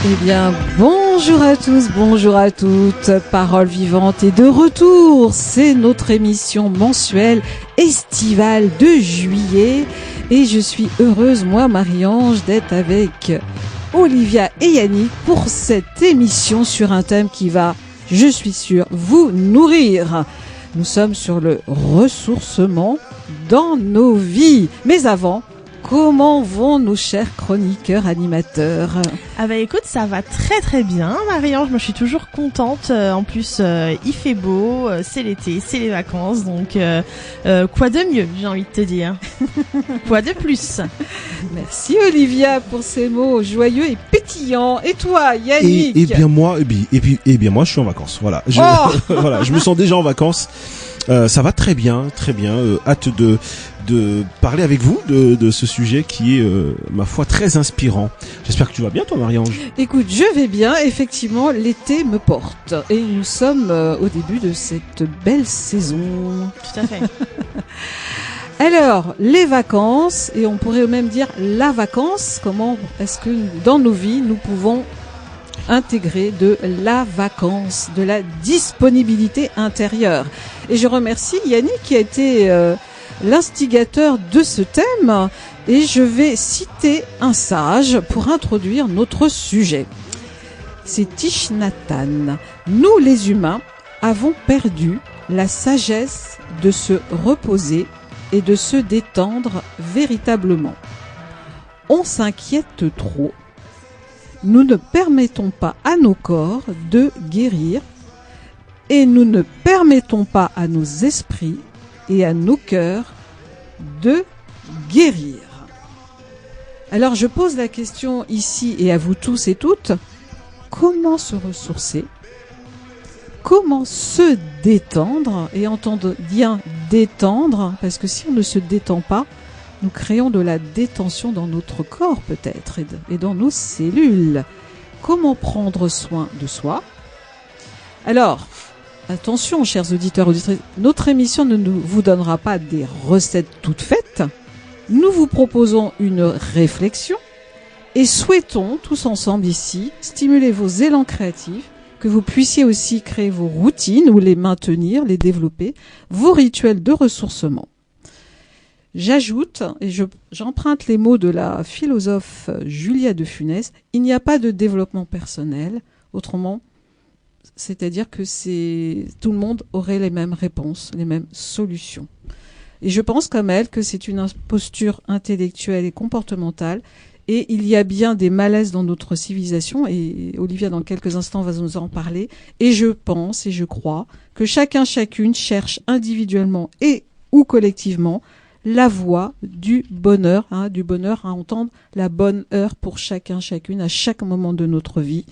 Eh bien, bonjour à tous, bonjour à toutes. Parole vivante est de retour. C'est notre émission mensuelle estivale de juillet. Et je suis heureuse, moi, Marie-Ange, d'être avec Olivia et Yannick pour cette émission sur un thème qui va, je suis sûre, vous nourrir. Nous sommes sur le ressourcement dans nos vies. Mais avant, comment vont nos chers chroniqueurs animateurs? Ah bah écoute, ça va très très bien, Marie-Ange, moi je suis toujours contente, en plus il fait beau, c'est l'été, c'est les vacances, donc quoi de mieux, j'ai envie de te dire. Quoi de plus? Merci Olivia pour ces mots joyeux et pétillants. Et toi, Yannick? Et bien moi, moi je suis en vacances, voilà. Voilà, je me sens déjà en vacances. Ça va très bien, hâte de parler avec vous de ce sujet qui est, ma foi, très inspirant. J'espère que tu vas bien, toi, Marie-Ange. Écoute, je vais bien. Effectivement, l'été me porte. Et nous sommes au début de cette belle saison. Tout à fait. Alors, les vacances, et on pourrait même dire la vacance. Comment est-ce que dans nos vies, nous pouvons intégrer de la vacance, de la disponibilité intérieure? Et je remercie Yannick qui a été l'instigateur de ce thème, et je vais citer un sage pour introduire notre sujet. C'est Thich Nhat Hanh. Nous les humains avons perdu la sagesse de se reposer et de se détendre véritablement. On s'inquiète trop. Nous ne permettons pas à nos corps de guérir et nous ne permettons pas à nos esprits et à nos cœurs de guérir. Alors je pose la question ici et à vous tous et toutes, comment se ressourcer? Comment se détendre? Et entendre bien détendre, parce que si on ne se détend pas, nous créons de la détention dans notre corps peut-être et dans nos cellules. Comment prendre soin de soi? Alors, attention, chers auditeurs, auditrices, notre émission ne vous donnera pas des recettes toutes faites. Nous vous proposons une réflexion et souhaitons tous ensemble ici stimuler vos élans créatifs, que vous puissiez aussi créer vos routines ou les maintenir, les développer, vos rituels de ressourcement. J'ajoute, et j'emprunte les mots de la philosophe Julia de Funès, il n'y a pas de développement personnel, autrement, c'est-à-dire que tout le monde aurait les mêmes réponses, les mêmes solutions. Et je pense comme elle que c'est une posture intellectuelle et comportementale, et il y a bien des malaises dans notre civilisation, et Olivia dans quelques instants va nous en parler, et je pense et je crois que chacune cherche individuellement et ou collectivement la voie du bonheur à entendre la bonne heure pour chacune à chaque moment de notre vie.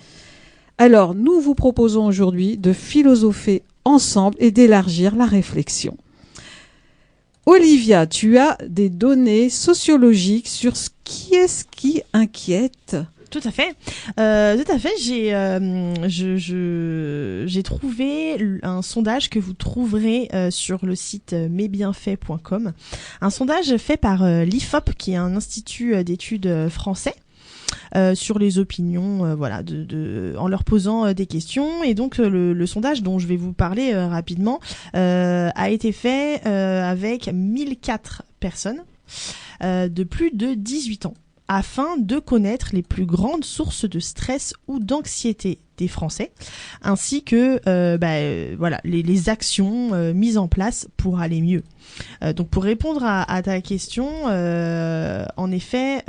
Alors, nous vous proposons aujourd'hui de philosopher ensemble et d'élargir la réflexion. Olivia, tu as des données sociologiques sur ce qui inquiète. Tout à fait. J'ai trouvé un sondage que vous trouverez sur le site mesbienfaits.com. Un sondage fait par l'IFOP, qui est un institut d'études français. Sur les opinions, en leur posant des questions. Et donc le sondage dont je vais vous parler rapidement a été fait avec 1004 personnes de plus de 18 ans, afin de connaître les plus grandes sources de stress ou d'anxiété des Français, ainsi que les actions mises en place pour aller mieux. Donc pour répondre à ta question, en effet,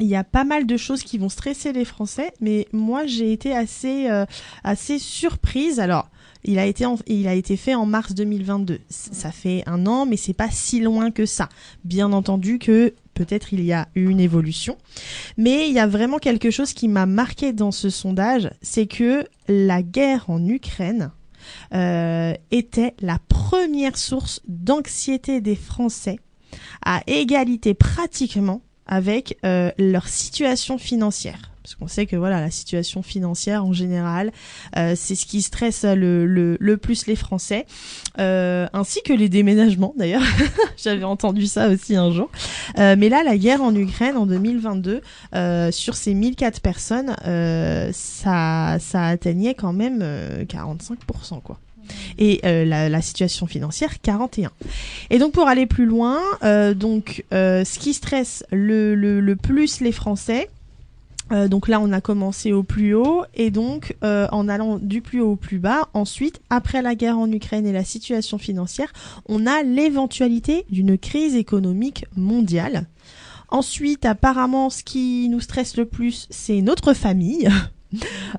il y a pas mal de choses qui vont stresser les Français, mais moi j'ai été assez surprise. Alors, il a été fait en mars 2022. Ça fait un an, mais c'est pas si loin que ça. Bien entendu que peut-être il y a eu une évolution, mais il y a vraiment quelque chose qui m'a marqué dans ce sondage, c'est que la guerre en Ukraine était la première source d'anxiété des Français, à égalité pratiquement avec leur situation financière. Parce qu'on sait que voilà, la situation financière en général, c'est ce qui stresse le plus les Français, ainsi que les déménagements d'ailleurs. J'avais entendu ça aussi un jour. Mais là, la guerre en Ukraine en 2022, sur ces 1004 personnes, ça atteignait quand même 45%, quoi. Et la situation financière 41%. Et donc pour aller plus loin, ce qui stresse le plus les Français, donc là on a commencé au plus haut et donc en allant du plus haut au plus bas, ensuite après la guerre en Ukraine et la situation financière, on a l'éventualité d'une crise économique mondiale. Ensuite apparemment ce qui nous stresse le plus, c'est notre famille,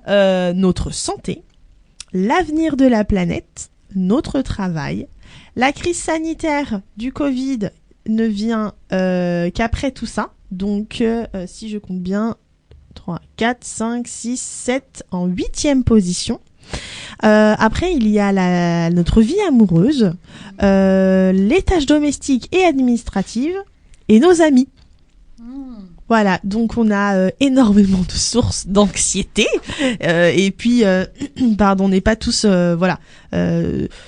notre santé, l'avenir de la planète, notre travail. La crise sanitaire du Covid ne vient qu'après tout ça. Donc, si je compte bien, 3, 4, 5, 6, 7 en 8e position. Après, il y a notre vie amoureuse, les tâches domestiques et administratives et nos amis. Voilà, donc on a énormément de sources d'anxiété et puis on n'est pas tous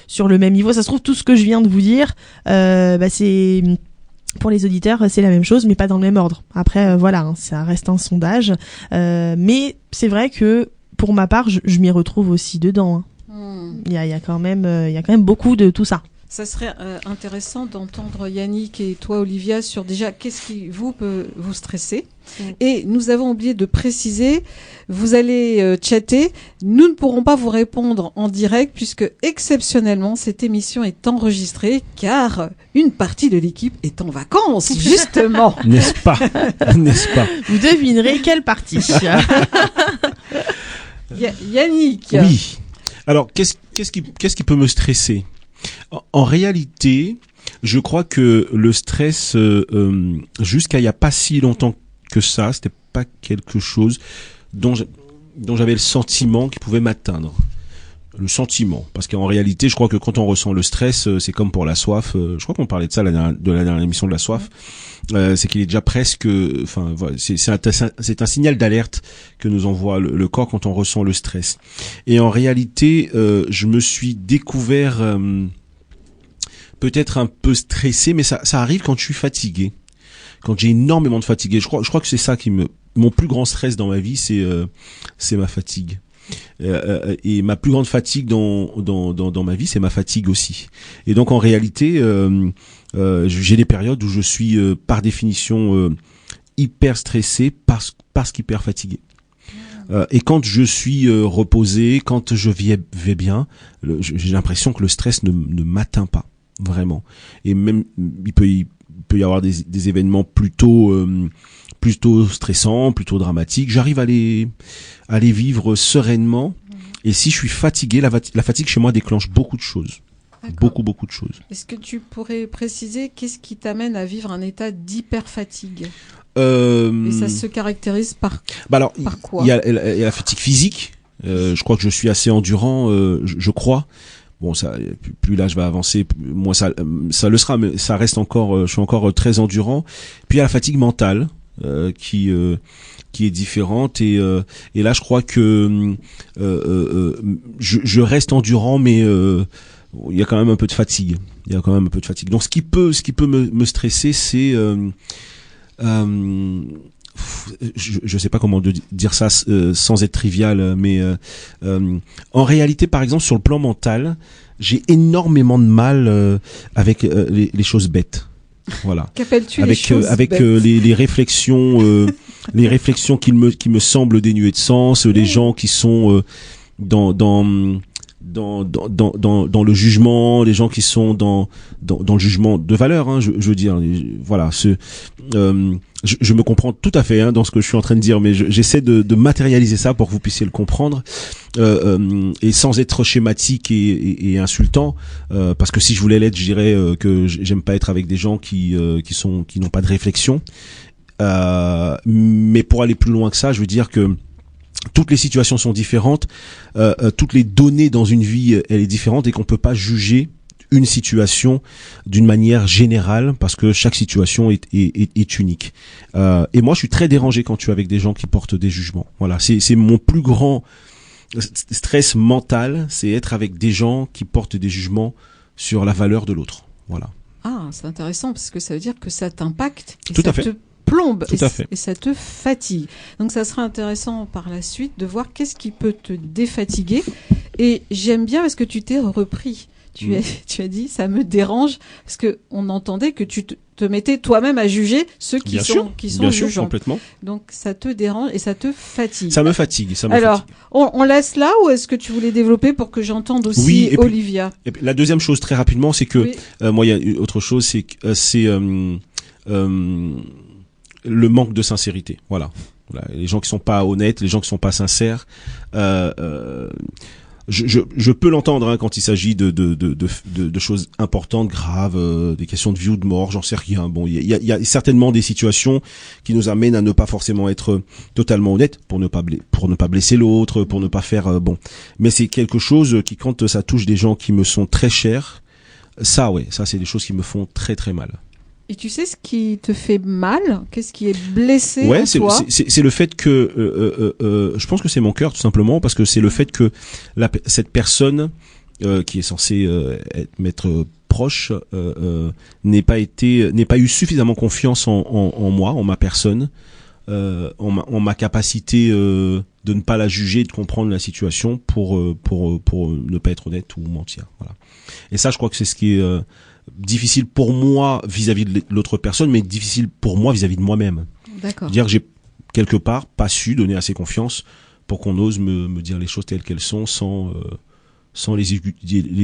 sur le même niveau. Ça se trouve tout ce que je viens de vous dire, c'est pour les auditeurs, c'est la même chose, mais pas dans le même ordre. Après, ça reste un sondage, mais c'est vrai que pour ma part, je m'y retrouve aussi dedans. Il y a quand même beaucoup de tout ça. Ça serait intéressant d'entendre Yannick et toi, Olivia, sur déjà qu'est-ce qui peut vous stresser. Et nous avons oublié de préciser, vous allez chatter. Nous ne pourrons pas vous répondre en direct puisque exceptionnellement cette émission est enregistrée car une partie de l'équipe est en vacances, justement. N'est-ce pas? Vous devinerez quelle partie. Yannick. Oui. Alors, qu'est-ce qui peut me stresser? En réalité, je crois que le stress, jusqu'à il y a pas si longtemps que ça, c'était pas quelque chose dont j'avais le sentiment qu'il pouvait m'atteindre. Le sentiment, parce qu'en réalité, je crois que quand on ressent le stress, c'est comme pour la soif. Je crois qu'on parlait de ça de la dernière émission de la soif. C'est qu'il est déjà presque, voilà, c'est un signal d'alerte que nous envoie le corps quand on ressent le stress. Et en réalité, je me suis découvert peut-être un peu stressé, mais ça arrive quand je suis fatigué, quand j'ai énormément de fatigue. Je crois que c'est ça mon plus grand stress dans ma vie, c'est ma fatigue. Et ma plus grande fatigue dans ma vie, c'est ma fatigue aussi. Et donc en réalité, j'ai des périodes où je suis par définition hyper stressé parce qu'hyper fatigué. Et quand je suis reposé, quand je vais bien, j'ai l'impression que le stress ne m'atteint pas vraiment. Et même il peut y avoir des événements plutôt stressants, plutôt dramatiques. J'arrive à les vivre sereinement. Et si je suis fatigué, la fatigue chez moi déclenche beaucoup de choses. D'accord. Beaucoup de choses. Est-ce que tu pourrais préciser qu'est-ce qui t'amène à vivre un état d'hyper-fatigue? Et ça se caractérise par quoi? Il y a la fatigue physique. Je crois que je suis assez endurant, je crois. Bon, ça, plus l'âge va avancer, moins ça le sera, mais ça reste encore, je suis encore très endurant. Puis il y a la fatigue mentale, qui est différente et là je crois que je reste endurant, mais il y a quand même un peu de fatigue. Donc ce qui peut me stresser, c'est je sais pas comment dire ça sans être trivial, mais en réalité, par exemple, sur le plan mental, j'ai énormément de mal avec les choses bêtes. Voilà. Qu'appelles-tu les choses avec bêtes? Les réflexions, les réflexions qui me semblent dénuées de sens, les gens qui sont dans le jugement, les gens qui sont dans le jugement de valeur, hein, je veux dire, voilà, je me comprends tout à fait dans ce que je suis en train de dire, mais j'essaie de matérialiser ça pour que vous puissiez le comprendre, et sans être schématique et insultant, parce que si je voulais l'être, je dirais que j'aime pas être avec des gens qui n'ont pas de réflexion, mais pour aller plus loin que ça, je veux dire que toutes les situations sont différentes, toutes les données dans une vie, elle est différente, et qu'on peut pas juger une situation d'une manière générale, parce que chaque situation est unique. Et moi, je suis très dérangé quand tu es avec des gens qui portent des jugements. Voilà, c'est mon plus grand stress mental, c'est être avec des gens qui portent des jugements sur la valeur de l'autre. Voilà. Ah, c'est intéressant parce que ça veut dire que ça t'impacte et Tout ça à fait. te plombe Tout à fait. et ça te fatigue. Donc ça sera intéressant par la suite de voir qu'est-ce qui peut te défatiguer. Et j'aime bien parce que tu t'es repris. Tu as dit, ça me dérange, parce que on entendait que tu te mettais toi-même à juger ceux qui Bien sont sûr, jugeants. complètement. Donc ça te dérange et ça te fatigue. Ça me fatigue. Alors, on laisse là, ou est-ce que tu voulais développer pour que j'entende aussi Oui, et puis- Olivia? Et puis, la deuxième chose, très rapidement, c'est que Oui. moi, il y a une autre chose, c'est que c'est le manque de sincérité. Voilà. Les gens qui sont pas honnêtes, les gens qui sont pas sincères. Je peux l'entendre hein, quand il s'agit de choses importantes, graves, des questions de vie ou de mort, j'en sais rien. Bon, il y a certainement des situations qui nous amènent à ne pas forcément être totalement honnêtes pour ne pas blesser l'autre, pour ne pas faire bon. Mais c'est quelque chose qui, quand ça touche des gens qui me sont très chers, ça c'est des choses qui me font très très mal. Et tu sais ce qui te fait mal? Qu'est-ce qui est blessé en toi? C'est le fait que je pense que c'est mon cœur tout simplement, parce que c'est le fait que cette personne qui est censée m'être proche n'ait pas eu suffisamment confiance en moi, en ma personne, en ma capacité de ne pas la juger, de comprendre la situation pour ne pas être honnête ou mentir. Voilà. Et ça, je crois que c'est ce qui est difficile pour moi vis-à-vis de l'autre personne, mais difficile pour moi vis-à-vis de moi-même. D'accord. C'est-à-dire que j'ai quelque part pas su donner assez confiance pour qu'on ose me dire les choses telles qu'elles sont sans les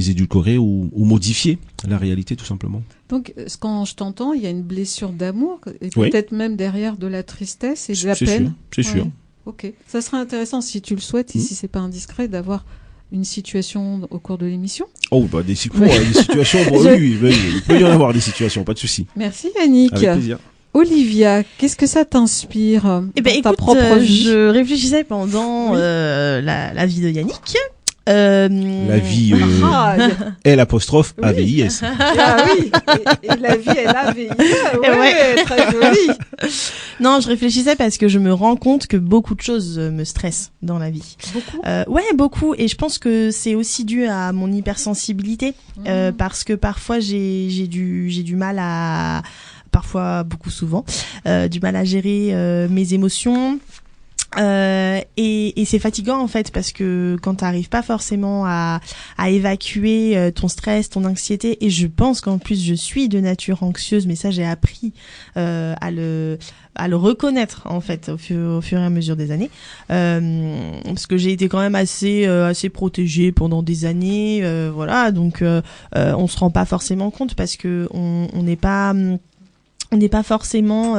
édulcorer ou modifier la réalité tout simplement. Donc, quand je t'entends, il y a une blessure d'amour et Oui. peut-être même derrière de la tristesse et de la C'est peine. sûr, c'est sûr. Ouais. Ok. Ça serait intéressant, si tu le souhaites et si c'est pas indiscret, d'avoir une situation au cours de l'émission. Oh, bah, des situations, bon, oui, il peut y en avoir des situations, pas de souci. Merci Yannick. Avec plaisir. Olivia, qu'est-ce que ça t'inspire Eh ben, dans ta écoute, propre vie? je réfléchissais pendant la vie de Yannick. La vie, L''AVIS. Ah oui, et la vie, elle a VI. Ouais, très joli. Non, je réfléchissais parce que je me rends compte que beaucoup de choses me stressent dans la vie. Beaucoup. Ouais, beaucoup. Et je pense que c'est aussi dû à mon hypersensibilité, parce que parfois j'ai du mal à, parfois beaucoup souvent, du mal à gérer mes émotions. Et c'est fatigant en fait, parce que quand t'arrives pas forcément à évacuer ton stress, ton anxiété, et je pense qu'en plus je suis de nature anxieuse, mais ça j'ai appris à le reconnaître en fait au fur et à mesure des années, parce que j'ai été quand même assez protégée pendant des années, voilà, donc on se rend pas forcément compte parce que on n'est pas forcément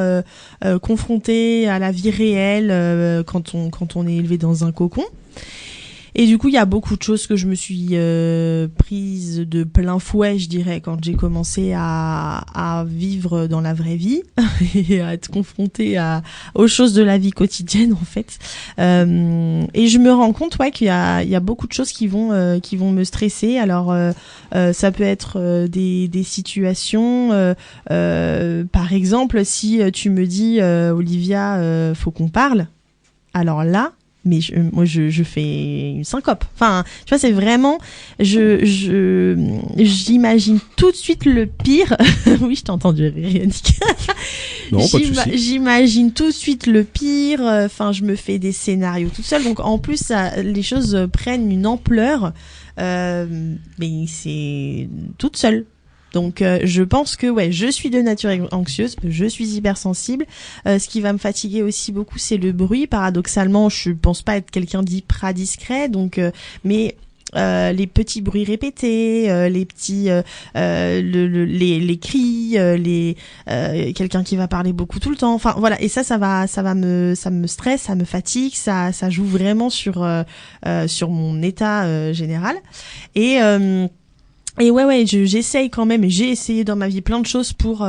confronté à la vie réelle quand on est élevé dans un cocon. Et du coup, il y a beaucoup de choses que je me suis prise de plein fouet, je dirais, quand j'ai commencé à vivre dans la vraie vie et à être confrontée aux choses de la vie quotidienne, en fait. Et je me rends compte, qu'il y a beaucoup de choses qui vont me stresser. Alors, ça peut être des situations, par exemple, si tu me dis, Olivia, faut qu'on parle. Alors là, mais moi je fais une syncope. Enfin, tu vois, c'est vraiment, j'imagine tout de suite le pire. Oui, je t'ai entendu rire, Yannick. Non, pas de souci. J'imagine tout de suite le pire. Enfin, je me fais des scénarios toute seule. Donc en plus, les choses prennent une ampleur. Mais c'est toute seule. Donc je pense que je suis de nature anxieuse, je suis hypersensible. Ce qui va me fatiguer aussi beaucoup, c'est le bruit. Paradoxalement, je pense pas être quelqu'un d'hyper discret, donc mais les petits bruits répétés, les petits les cris, quelqu'un qui va parler beaucoup tout le temps. Enfin voilà, et ça me stresse, ça me fatigue, ça joue vraiment sur mon état général. Et ouais, j'essaye quand même, et j'ai essayé dans ma vie plein de choses pour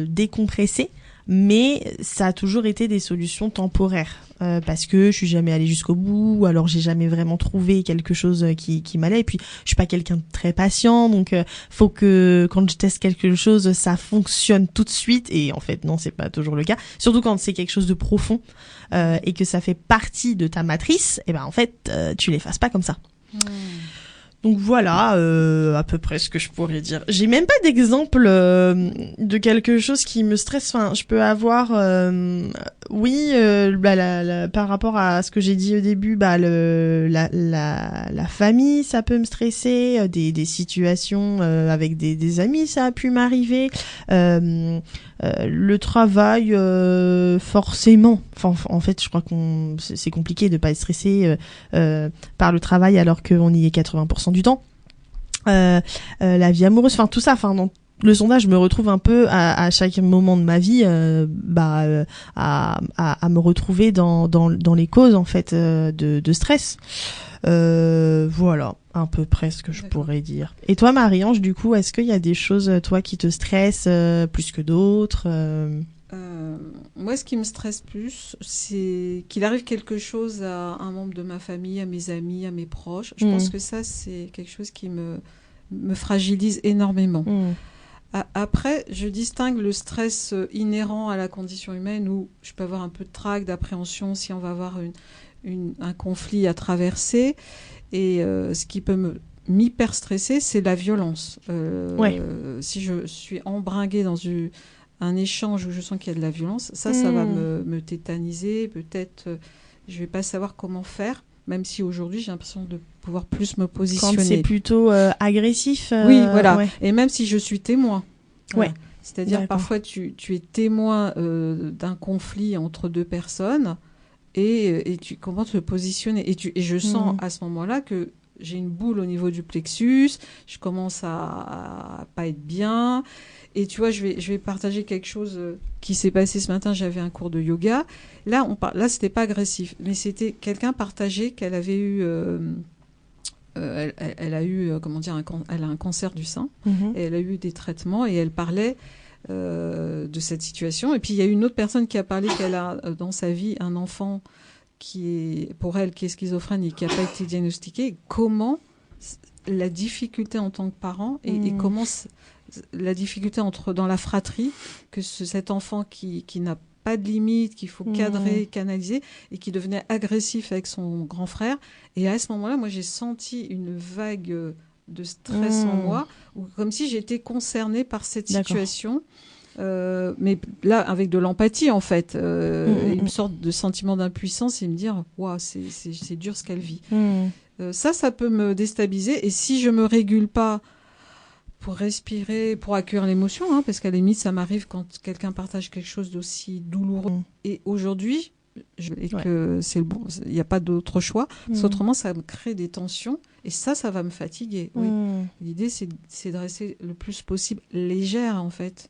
décompresser, mais ça a toujours été des solutions temporaires. parce que je suis jamais allée jusqu'au bout, ou alors j'ai jamais vraiment trouvé quelque chose qui m'allait. Et puis je suis pas quelqu'un de très patient, donc faut que quand je teste quelque chose, ça fonctionne tout de suite. Et en fait, non, c'est pas toujours le cas. Surtout quand c'est quelque chose de profond et que ça fait partie de ta matrice. Et ben en fait, tu l'effaces pas comme ça. Donc voilà, à peu près ce que je pourrais dire. J'ai même pas d'exemple de quelque chose qui me stresse. Enfin, je peux avoir, par rapport à ce que j'ai dit au début, la famille, ça peut me stresser. Des situations avec des amis, ça a pu m'arriver. Le travail, forcément. Enfin, en fait, je crois c'est compliqué de pas être stressé par le travail alors qu'on y est 80% du temps. La vie amoureuse, enfin tout ça, enfin dans le sondage, je me retrouve un peu à chaque moment de ma vie à me retrouver dans les causes en fait de stress. Voilà, à peu près ce que je pourrais dire. Et toi, Marie-Ange, du coup, est-ce qu'il y a des choses, toi, qui te stressent plus que d'autres Moi, ce qui me stresse plus, c'est qu'il arrive quelque chose à un membre de ma famille, à mes amis, à mes proches. Je pense que ça, c'est quelque chose qui me fragilise énormément. Après, je distingue le stress inhérent à la condition humaine, où je peux avoir un peu de trac, d'appréhension si on va avoir un conflit à traverser. Et ce qui peut m'hyper stresser, c'est la violence. Si je suis embringuée dans un échange où je sens qu'il y a de la violence, ça va me tétaniser. Peut-être, je vais pas savoir comment faire, même si aujourd'hui, j'ai l'impression de pouvoir plus me positionner. Quand c'est plutôt agressif. Oui, voilà. Ouais. Et même si je suis témoin. Ouais. C'est-à-dire, parfois, tu es témoin d'un conflit entre deux personnes et tu commences à te positionner. Et je sens à ce moment-là que j'ai une boule au niveau du plexus, je commence à pas être bien. Et tu vois, je vais partager quelque chose qui s'est passé ce matin. J'avais un cours de yoga. Là, c'était pas agressif, mais c'était quelqu'un partageait qu'elle avait eu, elle a eu, elle a un cancer du sein. Et elle a eu des traitements et elle parlait de cette situation. Et puis il y a une autre personne qui a parlé qu'elle a dans sa vie un enfant qui est schizophrène et qui n'a pas été diagnostiqué. Comment la difficulté en tant que parent et comment la difficulté dans la fratrie, que cet enfant qui n'a pas de limite, qu'il faut cadrer, canaliser, et qui devenait agressif avec son grand frère. Et à ce moment-là, moi, j'ai senti une vague de stress en moi, comme si j'étais concernée par cette situation. Mais là, avec de l'empathie, en fait, une sorte de sentiment d'impuissance et me dire, waouh, c'est dur ce qu'elle vit. Ça peut me déstabiliser. Et si je me régule pas pour respirer, pour accueillir l'émotion, parce qu'à la limite, ça m'arrive quand quelqu'un partage quelque chose d'aussi douloureux. Et aujourd'hui, que c'est bon, il n'y a pas d'autre choix. Autrement, ça me crée des tensions et ça va me fatiguer. Oui. L'idée, c'est de rester le plus possible légère, en fait.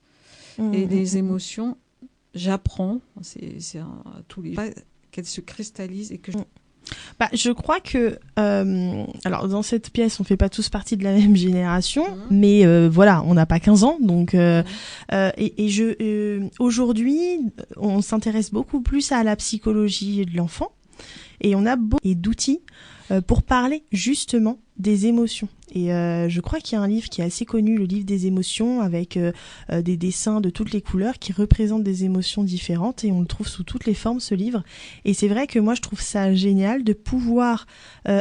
Et les émotions, j'apprends, c'est à tous les pas qu'elles se cristallisent et que je crois que alors dans cette pièce on fait pas tous partie de la même génération, mais voilà, on n'a pas 15 ans, donc aujourd'hui on s'intéresse beaucoup plus à la psychologie de l'enfant et on a beaucoup d'outils pour parler justement des émotions. Et je crois qu'il y a un livre qui est assez connu, le livre des émotions, avec des dessins de toutes les couleurs qui représentent des émotions différentes, et on le trouve sous toutes les formes, ce livre. Et c'est vrai que moi je trouve ça génial de pouvoir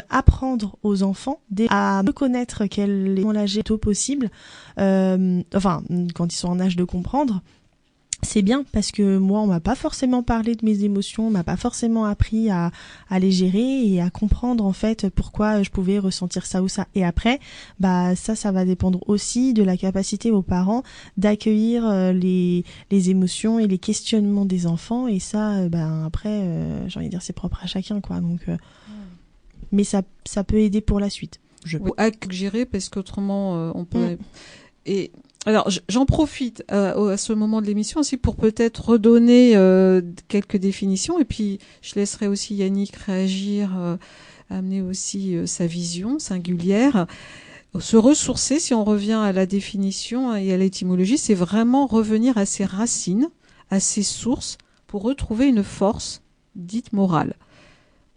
apprendre aux enfants à reconnaître quel est l'âge tôt possible, quand ils sont en âge de comprendre. C'est bien parce que moi on m'a pas forcément parlé de mes émotions, on m'a pas forcément appris à les gérer et à comprendre en fait pourquoi je pouvais ressentir ça ou ça. Et après, ça va dépendre aussi de la capacité aux parents d'accueillir les émotions et les questionnements des enfants, et ça après j'ai envie de dire c'est propre à chacun quoi. Donc mais ça peut aider pour la suite. Ou à gérer, parce qu'autrement on peut et alors, j'en profite à ce moment de l'émission aussi pour peut-être redonner quelques définitions, et puis je laisserai aussi Yannick réagir, amener aussi sa vision singulière. Se ressourcer, si on revient à la définition et à l'étymologie, c'est vraiment revenir à ses racines, à ses sources, pour retrouver une force dite morale.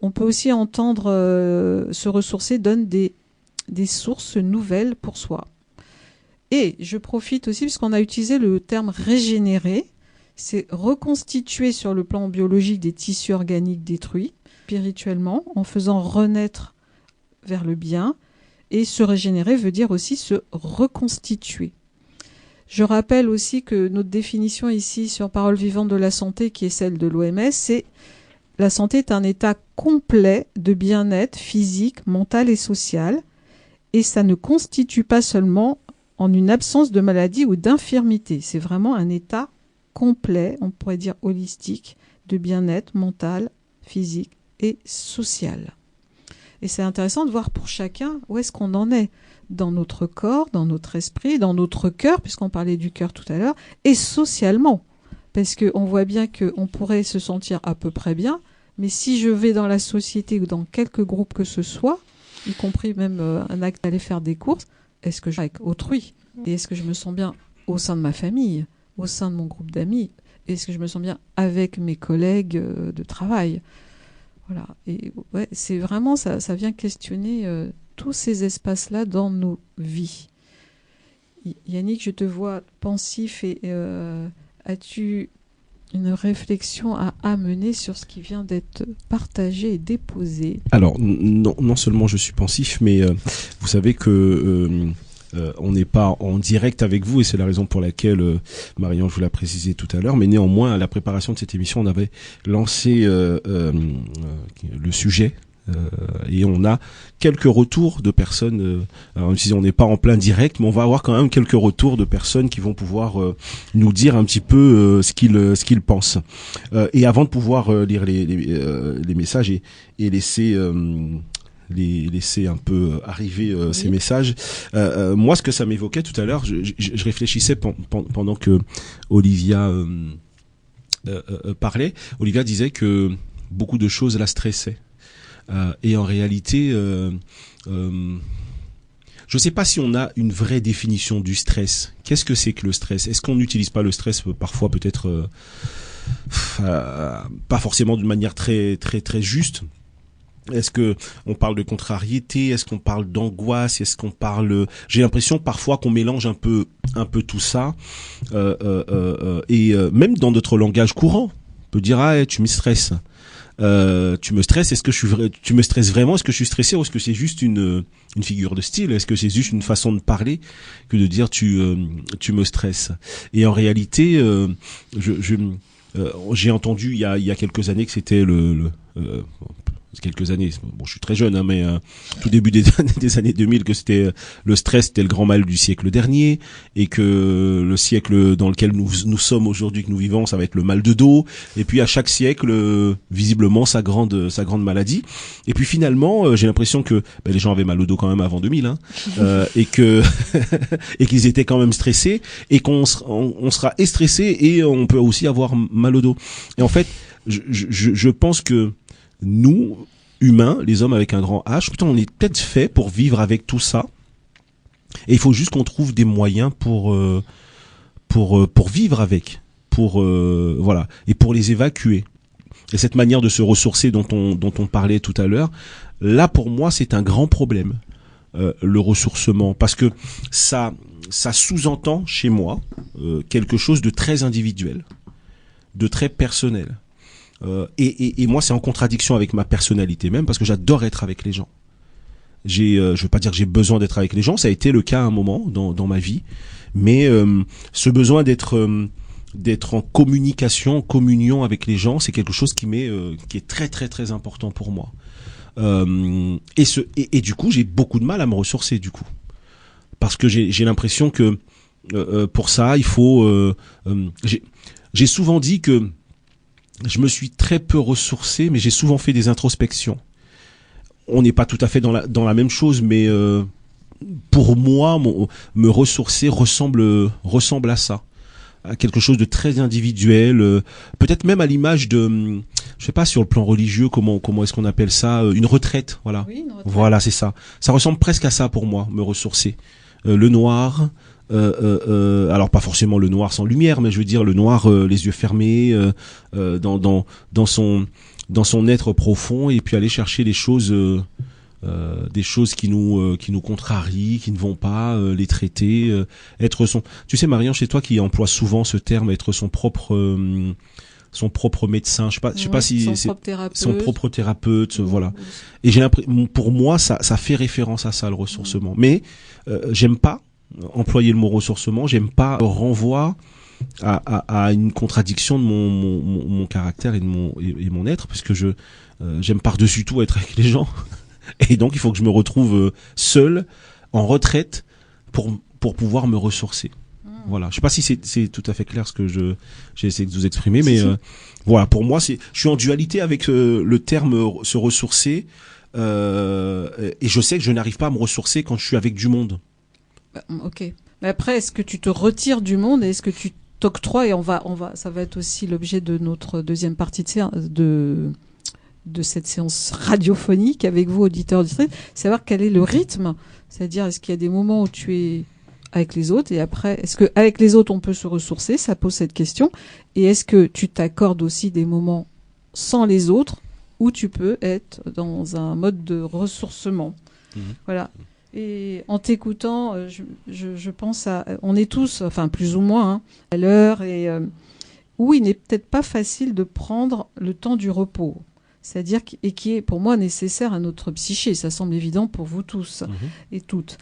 On peut aussi entendre se ressourcer donne des sources nouvelles pour soi. Et je profite aussi, puisqu'on a utilisé le terme régénérer, c'est reconstituer sur le plan biologique des tissus organiques détruits spirituellement en faisant renaître vers le bien. Et se régénérer veut dire aussi se reconstituer. Je rappelle aussi que notre définition ici sur Parole vivante de la santé, qui est celle de l'OMS, c'est la santé est un état complet de bien-être physique, mental et social. Et ça ne constitue pas seulement en une absence de maladie ou d'infirmité. C'est vraiment un état complet, on pourrait dire holistique, de bien-être mental, physique et social. Et c'est intéressant de voir pour chacun où est-ce qu'on en est dans notre corps, dans notre esprit, dans notre cœur, puisqu'on parlait du cœur tout à l'heure, et socialement. Parce qu'on voit bien qu'on pourrait se sentir à peu près bien, mais si je vais dans la société ou dans quelques groupes que ce soit, y compris même un acte d'aller faire des courses, est-ce que je suis avec autrui? Et est-ce que je me sens bien au sein de ma famille, au sein de mon groupe d'amis? Est-ce que je me sens bien avec mes collègues de travail? Voilà. Et ouais, c'est vraiment, ça vient questionner tous ces espaces-là dans nos vies. Yannick, je te vois pensif et as-tu une réflexion à amener sur ce qui vient d'être partagé et déposé? Alors, non seulement je suis pensif, mais vous savez que on n'est pas en direct avec vous, et c'est la raison pour laquelle Marion, je vous l'ai précisé tout à l'heure, mais néanmoins, à la préparation de cette émission, on avait lancé le sujet. Et on a quelques retours de personnes, alors si on n'est pas en plein direct, mais on va avoir quand même quelques retours de personnes qui vont pouvoir nous dire un petit peu ce qu'ils pensent. Et avant de pouvoir lire les messages et laisser un peu arriver ces messages, moi ce que ça m'évoquait tout à l'heure, je réfléchissais pendant que Olivia parlait. Olivia disait que beaucoup de choses la stressaient. Et en réalité, je ne sais pas si on a une vraie définition du stress. Qu'est-ce que c'est que le stress? Est-ce qu'on n'utilise pas le stress parfois peut-être pas forcément d'une manière très très très juste? Est-ce que on parle de contrariété? Est-ce qu'on parle d'angoisse? Est-ce qu'on parle... J'ai l'impression parfois qu'on mélange un peu tout ça, et même dans notre langage courant, on peut dire tu me stresses. Tu me stresses, est-ce que tu me stresses vraiment? Est-ce que je suis stressé, ou est-ce que c'est juste une figure de style? Est-ce que c'est juste une façon de parler que de dire tu me stresses? Et en réalité, j'ai entendu il y a quelques années que c'était quelques années, bon, je suis très jeune, hein, mais tout début des années 2000, que c'était le stress, c'était le grand mal du siècle dernier, et que le siècle dans lequel nous sommes aujourd'hui, que nous vivons, ça va être le mal de dos, et puis à chaque siècle, visiblement, sa grande maladie. Et puis finalement, j'ai l'impression que les gens avaient mal au dos quand même avant 2000, hein, et que et qu'ils étaient quand même stressés, et qu'on sera stressé, et on peut aussi avoir mal au dos. Et en fait, je pense que nous, humains, les hommes avec un grand H, on est peut-être fait pour vivre avec tout ça. Et il faut juste qu'on trouve des moyens pour vivre avec, voilà, et pour les évacuer. Et cette manière de se ressourcer dont on parlait tout à l'heure, là pour moi c'est un grand problème, le ressourcement, parce que ça sous-entend chez moi quelque chose de très individuel, de très personnel. Et moi, c'est en contradiction avec ma personnalité même, parce que j'adore être avec les gens. Je veux pas dire que j'ai besoin d'être avec les gens, ça a été le cas à un moment dans ma vie, mais ce besoin d'être en communication, en communion avec les gens, c'est quelque chose qui est très très très important pour moi. Et du coup, j'ai beaucoup de mal à me ressourcer du coup, parce que j'ai l'impression que pour ça, il faut. J'ai souvent dit que je me suis très peu ressourcé, mais j'ai souvent fait des introspections. On n'est pas tout à fait dans la même chose, mais pour moi, me ressourcer ressemble à ça, à quelque chose de très individuel, peut-être même à l'image de, je sais pas, sur le plan religieux, comment est-ce qu'on appelle ça, une retraite, voilà. Oui, une retraite. Voilà, c'est ça. Ça ressemble presque à ça pour moi, me ressourcer. Le noir, Alors pas forcément le noir sans lumière, mais je veux dire le noir les yeux fermés dans son être profond, et puis aller chercher des choses qui nous contrarient, qui ne vont pas, les traiter, être son. Tu sais, Marianne, chez toi qui emploie souvent ce terme, être son propre médecin. Je sais pas si son propre thérapeute, voilà. Et j'ai l'impression, pour moi, ça fait référence à ça, le ressourcement. Mais j'aime pas employer le mot ressourcement. J'aime pas renvoi à une contradiction de mon caractère et de mon être, parce que j'aime par-dessus tout être avec les gens. Et donc, il faut que je me retrouve seul, en retraite, pour pouvoir me ressourcer. Voilà. Je sais pas si c'est tout à fait clair ce que j'ai essayé de vous exprimer, mais voilà. Pour moi, je suis en dualité avec le terme se ressourcer, et je sais que je n'arrive pas à me ressourcer quand je suis avec du monde. Ok. Mais après, est-ce que tu te retires du monde et est-ce que tu t'octroies, et ça va être aussi l'objet de notre deuxième partie de cette séance radiophonique avec vous, auditeurs, auditrices, savoir quel est le rythme. C'est-à-dire, est-ce qu'il y a des moments où tu es avec les autres, et après, est-ce que avec les autres on peut se ressourcer? Ça pose cette question. Et est-ce que tu t'accordes aussi des moments sans les autres où tu peux être dans un mode de ressourcement? Voilà. Et en t'écoutant, je pense on est tous, enfin plus ou moins, à l'heure, et où il n'est peut-être pas facile de prendre le temps du repos. C'est-à-dire, et qui est pour moi nécessaire à notre psyché. Ça semble évident pour vous tous et toutes.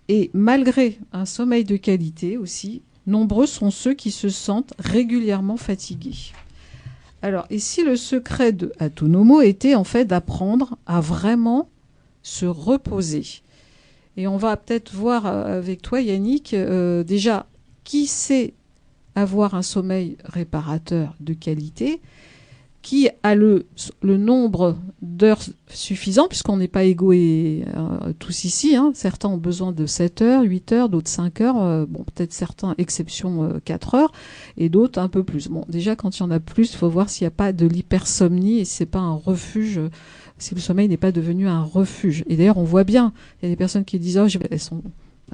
Et malgré un sommeil de qualité aussi, nombreux sont ceux qui se sentent régulièrement fatigués. Alors, et si le secret de Atonomo était en fait d'apprendre à vraiment se reposer? Et on va peut-être voir avec toi, Yannick, déjà, qui sait avoir un sommeil réparateur de qualité, qui a le nombre d'heures suffisant, puisqu'on n'est pas égaux tous ici. Certains ont besoin de 7 heures, 8 heures, d'autres 5 heures. Peut-être certains, exception 4 heures, et d'autres un peu plus. Bon, déjà, quand il y en a plus, il faut voir s'il n'y a pas de l'hypersomnie et si c'est pas un refuge, si le sommeil n'est pas devenu un refuge. Et d'ailleurs, on voit bien, il y a des personnes qui disent « elles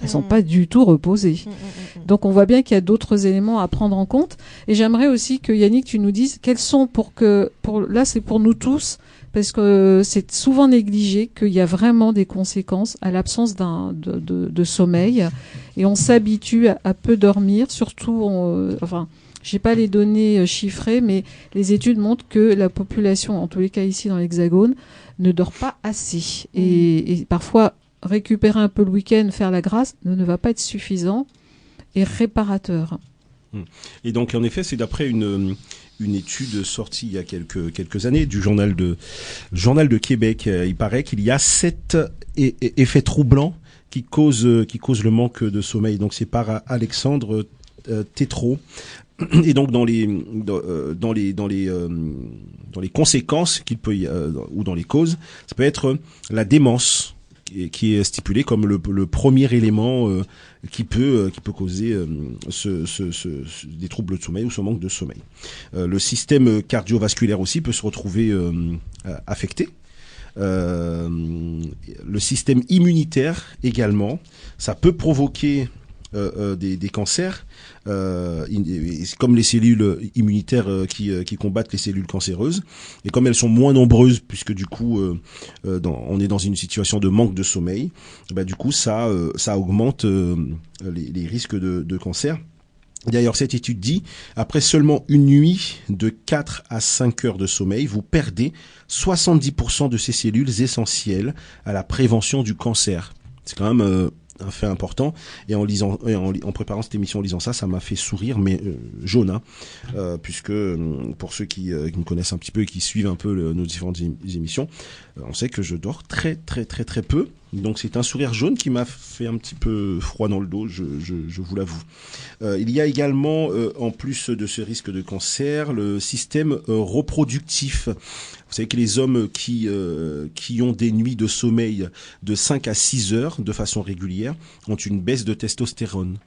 sont pas du tout reposées ». Donc on voit bien qu'il y a d'autres éléments à prendre en compte. Et j'aimerais aussi que Yannick, tu nous dises quels sont là c'est pour nous tous, parce que c'est souvent négligé qu'il y a vraiment des conséquences à l'absence de sommeil, et on s'habitue à peu dormir, surtout j'ai pas les données chiffrées, mais les études montrent que la population, en tous les cas ici dans l'Hexagone, ne dort pas assez. Et parfois, récupérer un peu le week-end, faire la grâce, ne va pas être suffisant et réparateur. Et donc, en effet, c'est d'après une étude sortie il y a quelques années du journal de Québec. Il paraît qu'il y a 7 effets troublants qui causent le manque de sommeil. Donc, c'est par Alexandre Tétrault. Et donc dans les conséquences qu'il peut ou dans les causes, ça peut être la démence qui est stipulée comme le premier élément qui peut causer des troubles de sommeil ou ce manque de sommeil. Le système cardiovasculaire aussi peut se retrouver affecté. Le système immunitaire également, ça peut provoquer des cancers, comme les cellules immunitaires qui combattent les cellules cancéreuses, et comme elles sont moins nombreuses puisque du coup on est dans une situation de manque de sommeil, du coup ça augmente les risques de cancer. D'ailleurs, cette étude dit, après seulement une nuit de 4 à 5 heures de sommeil, vous perdez 70% de ces cellules essentielles à la prévention du cancer. C'est quand même un fait important, et en préparant cette émission, en lisant ça m'a fait sourire, mais jaune, puisque pour ceux qui me connaissent un petit peu et qui suivent un peu nos différentes émissions, on sait que je dors très très très très peu, donc c'est un sourire jaune qui m'a fait un petit peu froid dans le dos, je vous l'avoue. Il y a également, en plus de ce risque de cancer, le système reproductif. Vous savez que les hommes qui ont des nuits de sommeil de 5 à 6 heures de façon régulière ont une baisse de testostérone.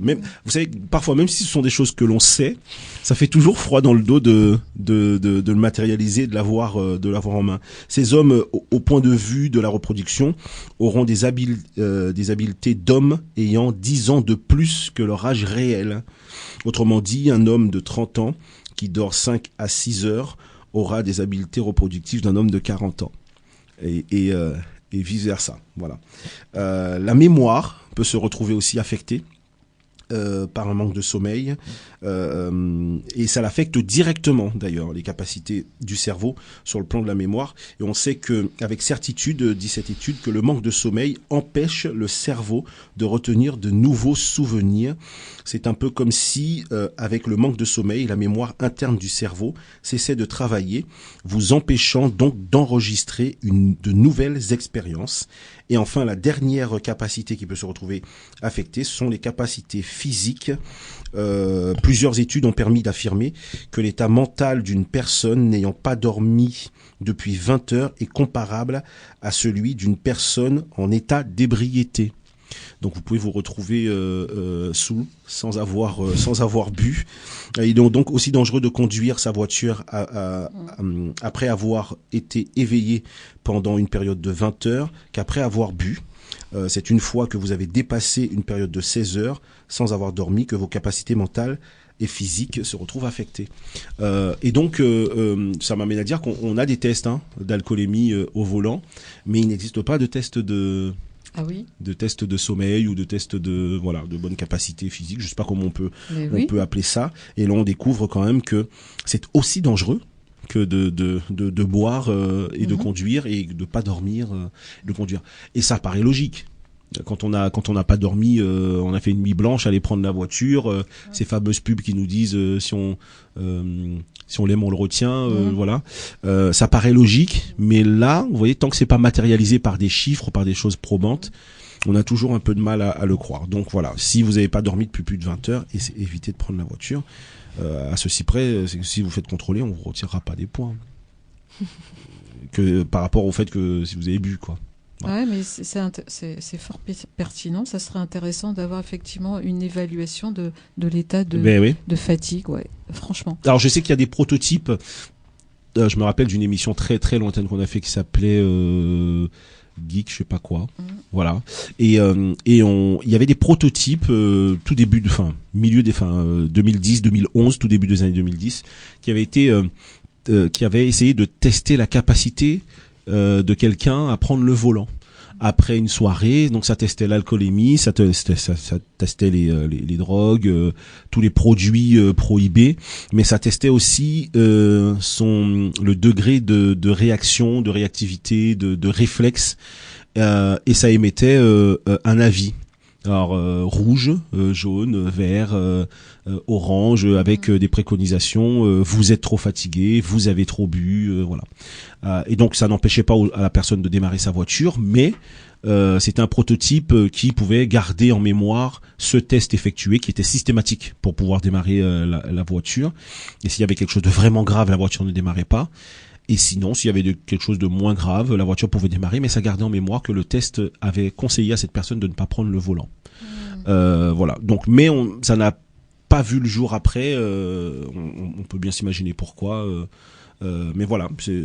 Même, vous savez, parfois, même si ce sont des choses que l'on sait, ça fait toujours froid dans le dos de le matérialiser, de l'avoir en main. Ces hommes, au point de vue de la reproduction, auront des habiletés d'hommes ayant 10 ans de plus que leur âge réel. Autrement dit, un homme de 30 ans qui dort 5 à 6 heures aura des habiletés reproductives d'un homme de 40 ans. Et vice versa. Voilà. La mémoire peut se retrouver aussi affectée par un manque de sommeil, et ça l'affecte directement d'ailleurs, les capacités du cerveau sur le plan de la mémoire. Et on sait que, avec certitude, dit cette étude, que le manque de sommeil empêche le cerveau de retenir de nouveaux souvenirs. C'est un peu comme si, avec le manque de sommeil, la mémoire interne du cerveau cessait de travailler, vous empêchant donc d'enregistrer de nouvelles expériences. Et enfin, la dernière capacité qui peut se retrouver affectée, ce sont les capacités physiques. Plusieurs études ont permis d'affirmer que l'état mental d'une personne n'ayant pas dormi depuis 20 heures est comparable à celui d'une personne en état d'ébriété. Donc vous pouvez vous retrouver saoul sans avoir bu. Il est donc aussi dangereux de conduire sa voiture après avoir été éveillé pendant une période de 20 heures qu'après avoir bu. C'est une fois que vous avez dépassé une période de 16 heures sans avoir dormi que vos capacités mentales et physiques se retrouvent affectées. Et donc, ça m'amène à dire qu'on a des tests d'alcoolémie au volant, mais il n'existe pas de tests de tests de sommeil ou de tests de bonne capacité physique. Je sais pas comment on peut appeler ça. Et là, on découvre quand même que c'est aussi dangereux que de boire et de conduire et de pas dormir, de conduire. Et ça paraît logique. Quand on n'a pas dormi, on a fait une nuit blanche, aller prendre la voiture, ces fameuses pubs qui nous disent si on l'aime, on le retient, voilà. Ça paraît logique, mais là, vous voyez, tant que c'est pas matérialisé par des chiffres, par des choses probantes, on a toujours un peu de mal à le croire. Donc voilà, si vous n'avez pas dormi depuis plus de 20 heures, évitez de prendre la voiture. À ceci près, c'est que si vous faites contrôler, on vous retirera pas des points. Que par rapport au fait que si vous avez bu, quoi. Voilà. Ouais, mais c'est fort pertinent. Ça serait intéressant d'avoir effectivement une évaluation de l'état de fatigue, ouais, franchement. Alors je sais qu'il y a des prototypes. Je me rappelle d'une émission très très lointaine qu'on a fait qui s'appelait Geek, je sais pas quoi. Voilà. Et il y avait des prototypes tout début milieu des 2010, 2011, tout début des années 2010, qui avaient essayé de tester la capacité de quelqu'un à prendre le volant après une soirée. Donc ça testait l'alcoolémie, ça testait les drogues, tous les produits prohibés, mais ça testait aussi le degré de réaction, de réactivité, de réflexe, et ça émettait un avis. Alors rouge, jaune, vert, orange, avec des préconisations. Vous êtes trop fatigué, vous avez trop bu, voilà. Et donc ça n'empêchait pas à la personne de démarrer sa voiture, mais c'était un prototype qui pouvait garder en mémoire ce test effectué, qui était systématique pour pouvoir démarrer la voiture. Et s'il y avait quelque chose de vraiment grave, la voiture ne démarrait pas. Et sinon, s'il y avait quelque chose de moins grave, la voiture pouvait démarrer, mais ça gardait en mémoire que le test avait conseillé à cette personne de ne pas prendre le volant. Voilà. Donc, mais ça n'a pas vu le jour après. On peut bien s'imaginer pourquoi. Mais voilà, c'est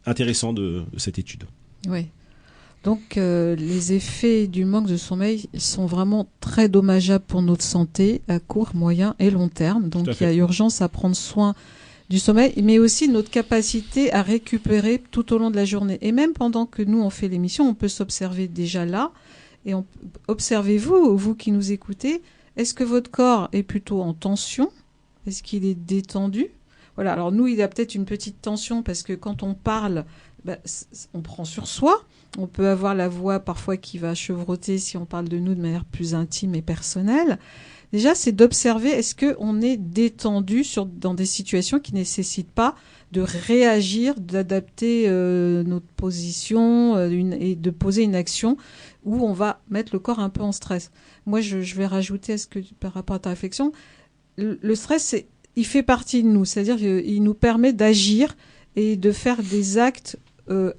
intéressant de cette étude. Oui. Donc, les effets du manque de sommeil sont vraiment très dommageables pour notre santé à court, moyen et long terme. Donc, il y a urgence à prendre soin du sommeil, mais aussi notre capacité à récupérer tout au long de la journée. Et même pendant que nous, on fait l'émission, on peut s'observer déjà là. Et observez-vous, vous qui nous écoutez, est-ce que votre corps est plutôt en tension? Est-ce qu'il est détendu? Voilà, alors nous, il y a peut-être une petite tension parce que quand on parle, on prend sur soi. On peut avoir la voix parfois qui va chevrotter si on parle de nous de manière plus intime et personnelle. Déjà, c'est d'observer est-ce qu'on est détendu dans des situations qui ne nécessitent pas de réagir, d'adapter notre position et de poser une action où on va mettre le corps un peu en stress. Moi, je vais rajouter par rapport à ta réflexion, le stress, il fait partie de nous, c'est-à-dire qu'il nous permet d'agir et de faire des actes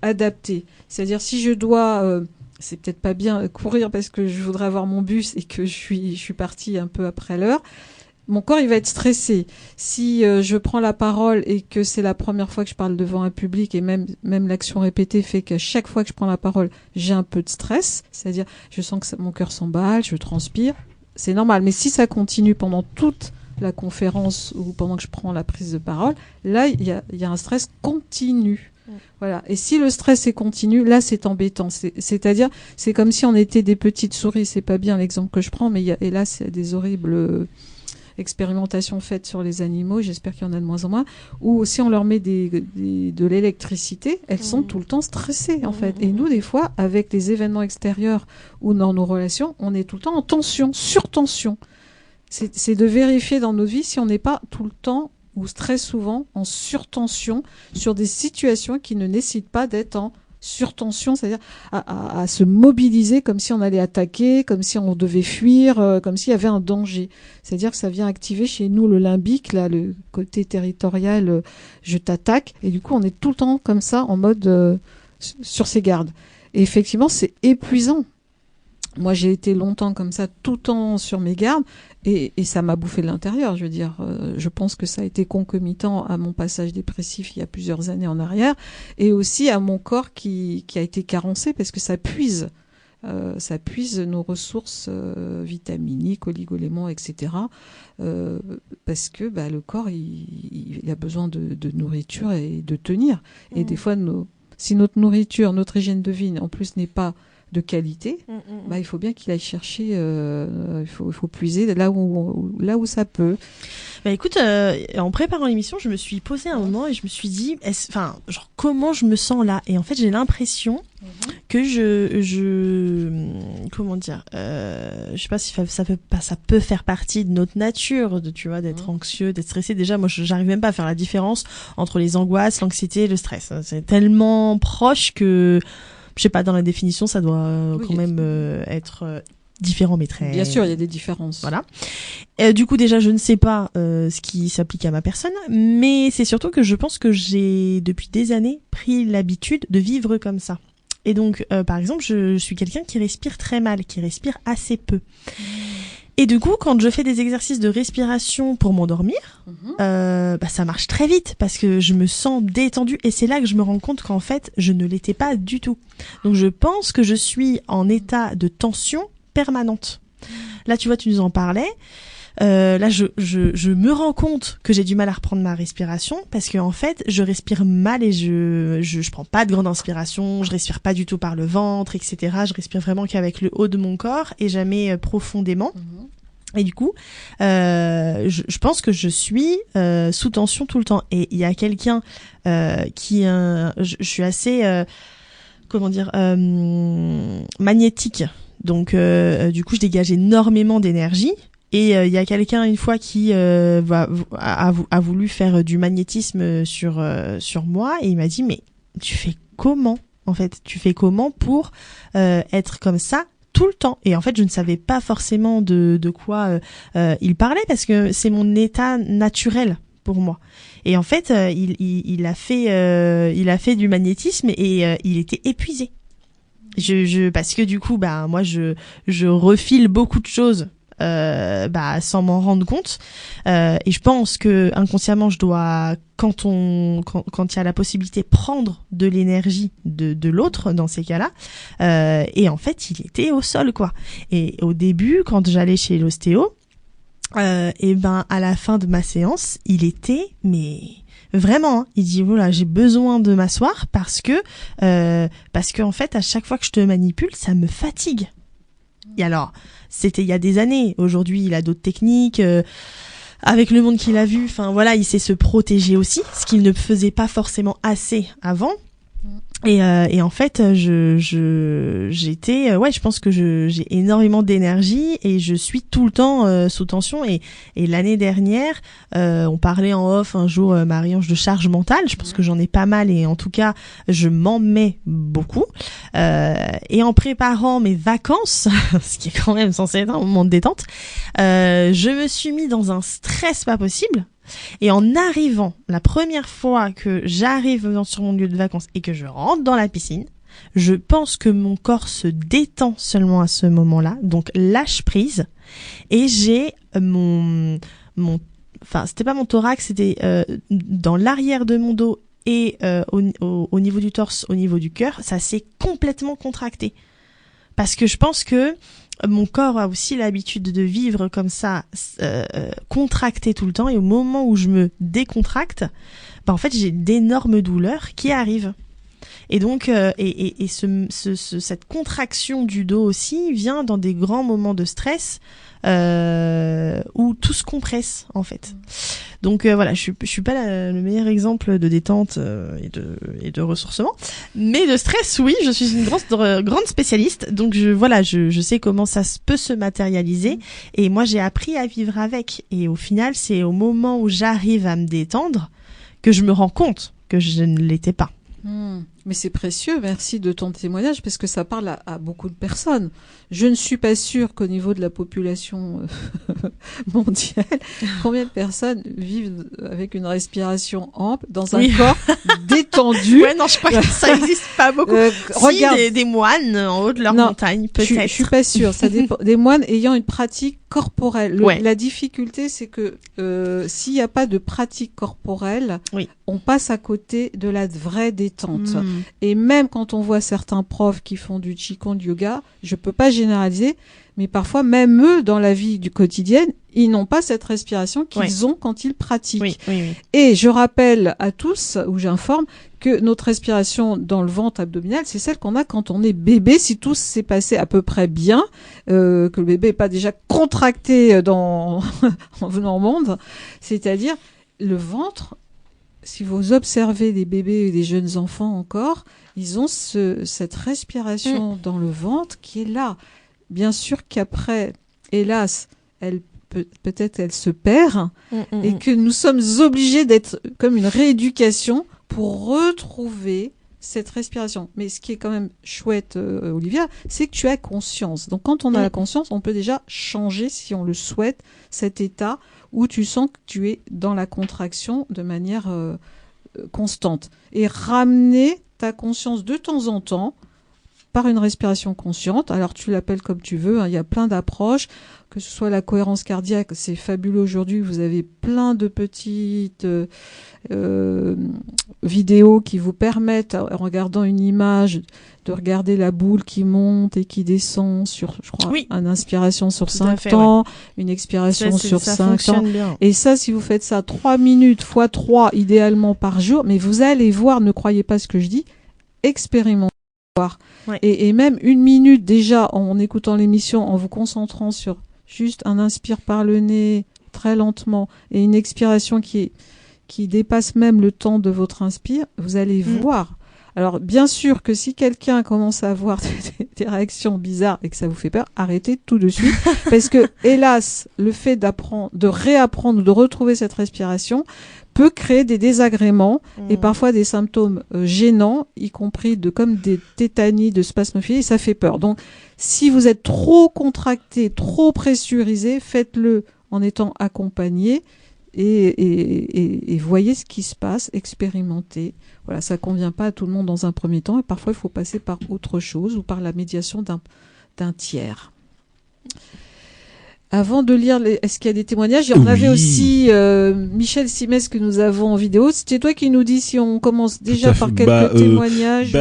adaptés. C'est-à-dire si je dois c'est peut-être pas bien courir parce que je voudrais avoir mon bus et que je suis partie un peu après l'heure. Mon corps, il va être stressé. Si je prends la parole et que c'est la première fois que je parle devant un public et même l'action répétée fait qu'à chaque fois que je prends la parole, j'ai un peu de stress. C'est-à-dire, je sens que mon cœur s'emballe, je transpire. C'est normal. Mais si ça continue pendant toute la conférence ou pendant que je prends la prise de parole, là, il y a un stress continu. Voilà. Et si le stress est continu, là, c'est embêtant. C'est-à-dire, c'est comme si on était des petites souris. C'est pas bien l'exemple que je prends, mais et là, c'est des horribles expérimentations faites sur les animaux, j'espère qu'il y en a de moins en moins, où si on leur met de l'électricité, elles sont tout le temps stressées en fait. Et nous, des fois, avec les événements extérieurs ou dans nos relations, on est tout le temps en tension, surtension. C'est de vérifier dans notre vie si on n'est pas tout le temps ou très souvent en surtension sur des situations qui ne nécessitent pas d'être en surtension, c'est-à-dire à se mobiliser comme si on allait attaquer, comme si on devait fuir, comme s'il y avait un danger. C'est-à-dire que ça vient activer chez nous le limbique, là, le côté territorial, je t'attaque, et du coup on est tout le temps comme ça en mode sur ses gardes. Et effectivement, c'est épuisant. Moi, j'ai été longtemps comme ça, tout le temps sur mes gardes, et ça m'a bouffé de l'intérieur. Je veux dire, je pense que ça a été concomitant à mon passage dépressif il y a plusieurs années en arrière, et aussi à mon corps qui a été carencé parce que ça puise nos ressources vitaminiques, oligoéléments, etc. Parce que le corps, il a besoin de nourriture et de tenir. Et des fois, si notre nourriture, notre hygiène de vie, en plus, n'est pas de qualité, il faut bien qu'il aille chercher, il faut puiser là où ça peut. Écoute, en préparant l'émission, je me suis posé un moment et je me suis dit, comment je me sens là? Et en fait, j'ai l'impression que comment dire, je sais pas si ça peut faire partie de notre nature, d'être anxieux, d'être stressé. Déjà, moi, j'arrive même pas à faire la différence entre les angoisses, l'anxiété et le stress. C'est tellement proche que je sais pas, dans la définition, ça doit quand même être différent, mais très... Bien sûr, il y a des différences. Voilà. Du coup, déjà, je ne sais pas ce qui s'applique à ma personne, mais c'est surtout que je pense que j'ai, depuis des années, pris l'habitude de vivre comme ça. Et donc, par exemple, je suis quelqu'un qui respire très mal, qui respire assez peu. Et du coup, quand je fais des exercices de respiration pour m'endormir, ça marche très vite parce que je me sens détendue et c'est là que je me rends compte qu'en fait, je ne l'étais pas du tout. Donc, je pense que je suis en état de tension permanente. Là, tu vois, tu nous en parlais. Là, je me rends compte que j'ai du mal à reprendre ma respiration parce que en fait, je respire mal et je prends pas de grande inspiration, je respire pas du tout par le ventre, etc. Je respire vraiment qu'avec le haut de mon corps et jamais profondément. Et du coup, je pense que je suis sous tension tout le temps. Et il y a quelqu'un je suis assez, magnétique. Donc, du coup, je dégage énormément d'énergie. Et il y a quelqu'un une fois qui a voulu faire du magnétisme sur moi et il m'a dit mais tu fais comment en fait, tu fais comment pour être comme ça tout le temps? Et en fait, je ne savais pas forcément de quoi il parlait parce que c'est mon état naturel pour moi. Et en fait, il a fait du magnétisme et il était épuisé. Parce que du coup, moi je refile beaucoup de choses sans m'en rendre compte. Et je pense que inconsciemment, je dois, quand il y a la possibilité, prendre de l'énergie de l'autre dans ces cas-là. Et en fait, il était au sol, quoi. Et au début, quand j'allais chez l'ostéo, à la fin de ma séance, il était, mais vraiment, hein, il dit voilà, j'ai besoin de m'asseoir parce que en fait, à chaque fois que je te manipule, ça me fatigue. Et alors, c'était il y a des années. Aujourd'hui, il a d'autres techniques. Avec le monde qu'il a vu, il sait se protéger aussi, ce qu'il ne faisait pas forcément assez avant. Et en fait, je pense que j'ai énormément d'énergie et je suis tout le temps sous tension. Et l'année dernière, on parlait en off un jour, Marie-Ange, de charge mentale. Je pense que j'en ai pas mal et en tout cas, je m'en mets beaucoup. Et en préparant mes vacances, ce qui est quand même censé être un moment de détente, je me suis mis dans un stress pas possible. Et en arrivant, la première fois que j'arrive sur mon lieu de vacances et que je rentre dans la piscine, je pense que mon corps se détend seulement à ce moment-là, donc lâche prise, et j'ai enfin c'était pas mon thorax, c'était dans l'arrière de mon dos et au niveau du torse, au niveau du cœur, ça s'est complètement contracté. Parce que je pense que mon corps a aussi l'habitude de vivre comme ça, contracté tout le temps, et au moment où je me décontracte, en fait j'ai d'énormes douleurs qui arrivent. Et donc cette contraction du dos aussi vient dans des grands moments de stress où tout se compresse en fait. Donc voilà, je suis pas le meilleur exemple de détente et de ressourcement, mais de stress oui, je suis une grande spécialiste. Donc je sais comment ça peut se matérialiser, et moi j'ai appris à vivre avec, et au final c'est au moment où j'arrive à me détendre que je me rends compte que je ne l'étais pas. Mais c'est précieux, merci de ton témoignage, parce que ça parle à beaucoup de personnes. Je ne suis pas sûre qu'au niveau de la population mondiale, combien de personnes vivent avec une respiration ample dans un corps détendu. Ouais, non, je crois que ça n'existe pas beaucoup. Regarde des moines en haut de leur montagne, peut-être. Je suis pas sûre. Ça dépend des moines ayant une pratique corporelle. La difficulté, c'est que s'il n'y a pas de pratique corporelle, on passe à côté de la vraie détente. Et même quand on voit certains profs qui font du qigong, du yoga, je peux pas généraliser, mais parfois même eux, dans la vie du quotidien, ils n'ont pas cette respiration qu'ils ont quand ils pratiquent. Et je rappelle à tous, ou j'informe, que notre respiration dans le ventre abdominal, c'est celle qu'on a quand on est bébé, si tout s'est passé à peu près bien, que le bébé n'est pas déjà contracté en venant au monde. C'est-à-dire, le ventre, si vous observez des bébés et des jeunes enfants encore, ils ont cette respiration dans le ventre qui est là. Bien sûr qu'après, hélas, peut-être elle se perd, et que nous sommes obligés d'être comme une rééducation pour retrouver cette respiration. Mais ce qui est quand même chouette, Olivia, c'est que tu as conscience. Donc quand on a la conscience, on peut déjà changer, si on le souhaite, cet état où tu sens que tu es dans la contraction de manière constante. Et ramener ta conscience de temps en temps par une respiration consciente. Alors tu l'appelles comme tu veux, il y a plein d'approches, que ce soit la cohérence cardiaque, c'est fabuleux aujourd'hui, vous avez plein de petites vidéos qui vous permettent, en regardant une image, de regarder la boule qui monte et qui descend sur, je crois, une inspiration sur 5 temps, une expiration sur 5 temps. Bien. Et ça, si vous faites ça 3 minutes x 3, idéalement par jour, mais vous allez voir, ne croyez pas ce que je dis, expérimentez. Et même 1 minute déjà en écoutant l'émission, en vous concentrant sur juste un inspire par le nez très lentement et une expiration qui dépasse même le temps de votre inspire, vous allez voir. Alors bien sûr que si quelqu'un commence à avoir des réactions bizarres et que ça vous fait peur, arrêtez tout de suite, parce que hélas, le fait de réapprendre, de retrouver cette respiration peut créer des désagréments et parfois des symptômes gênants, y compris comme des tétanies, de spasmophilie, et ça fait peur. Donc, si vous êtes trop contracté, trop pressurisé, faites-le en étant accompagné et voyez ce qui se passe, expérimentez. Voilà, ça convient pas à tout le monde dans un premier temps et parfois il faut passer par autre chose ou par la médiation d'un tiers. Avant de lire, est-ce qu'il y a des témoignages? Il y en avait aussi Michel Simès que nous avons en vidéo. C'était toi qui nous dis si on commence déjà par quelques témoignages.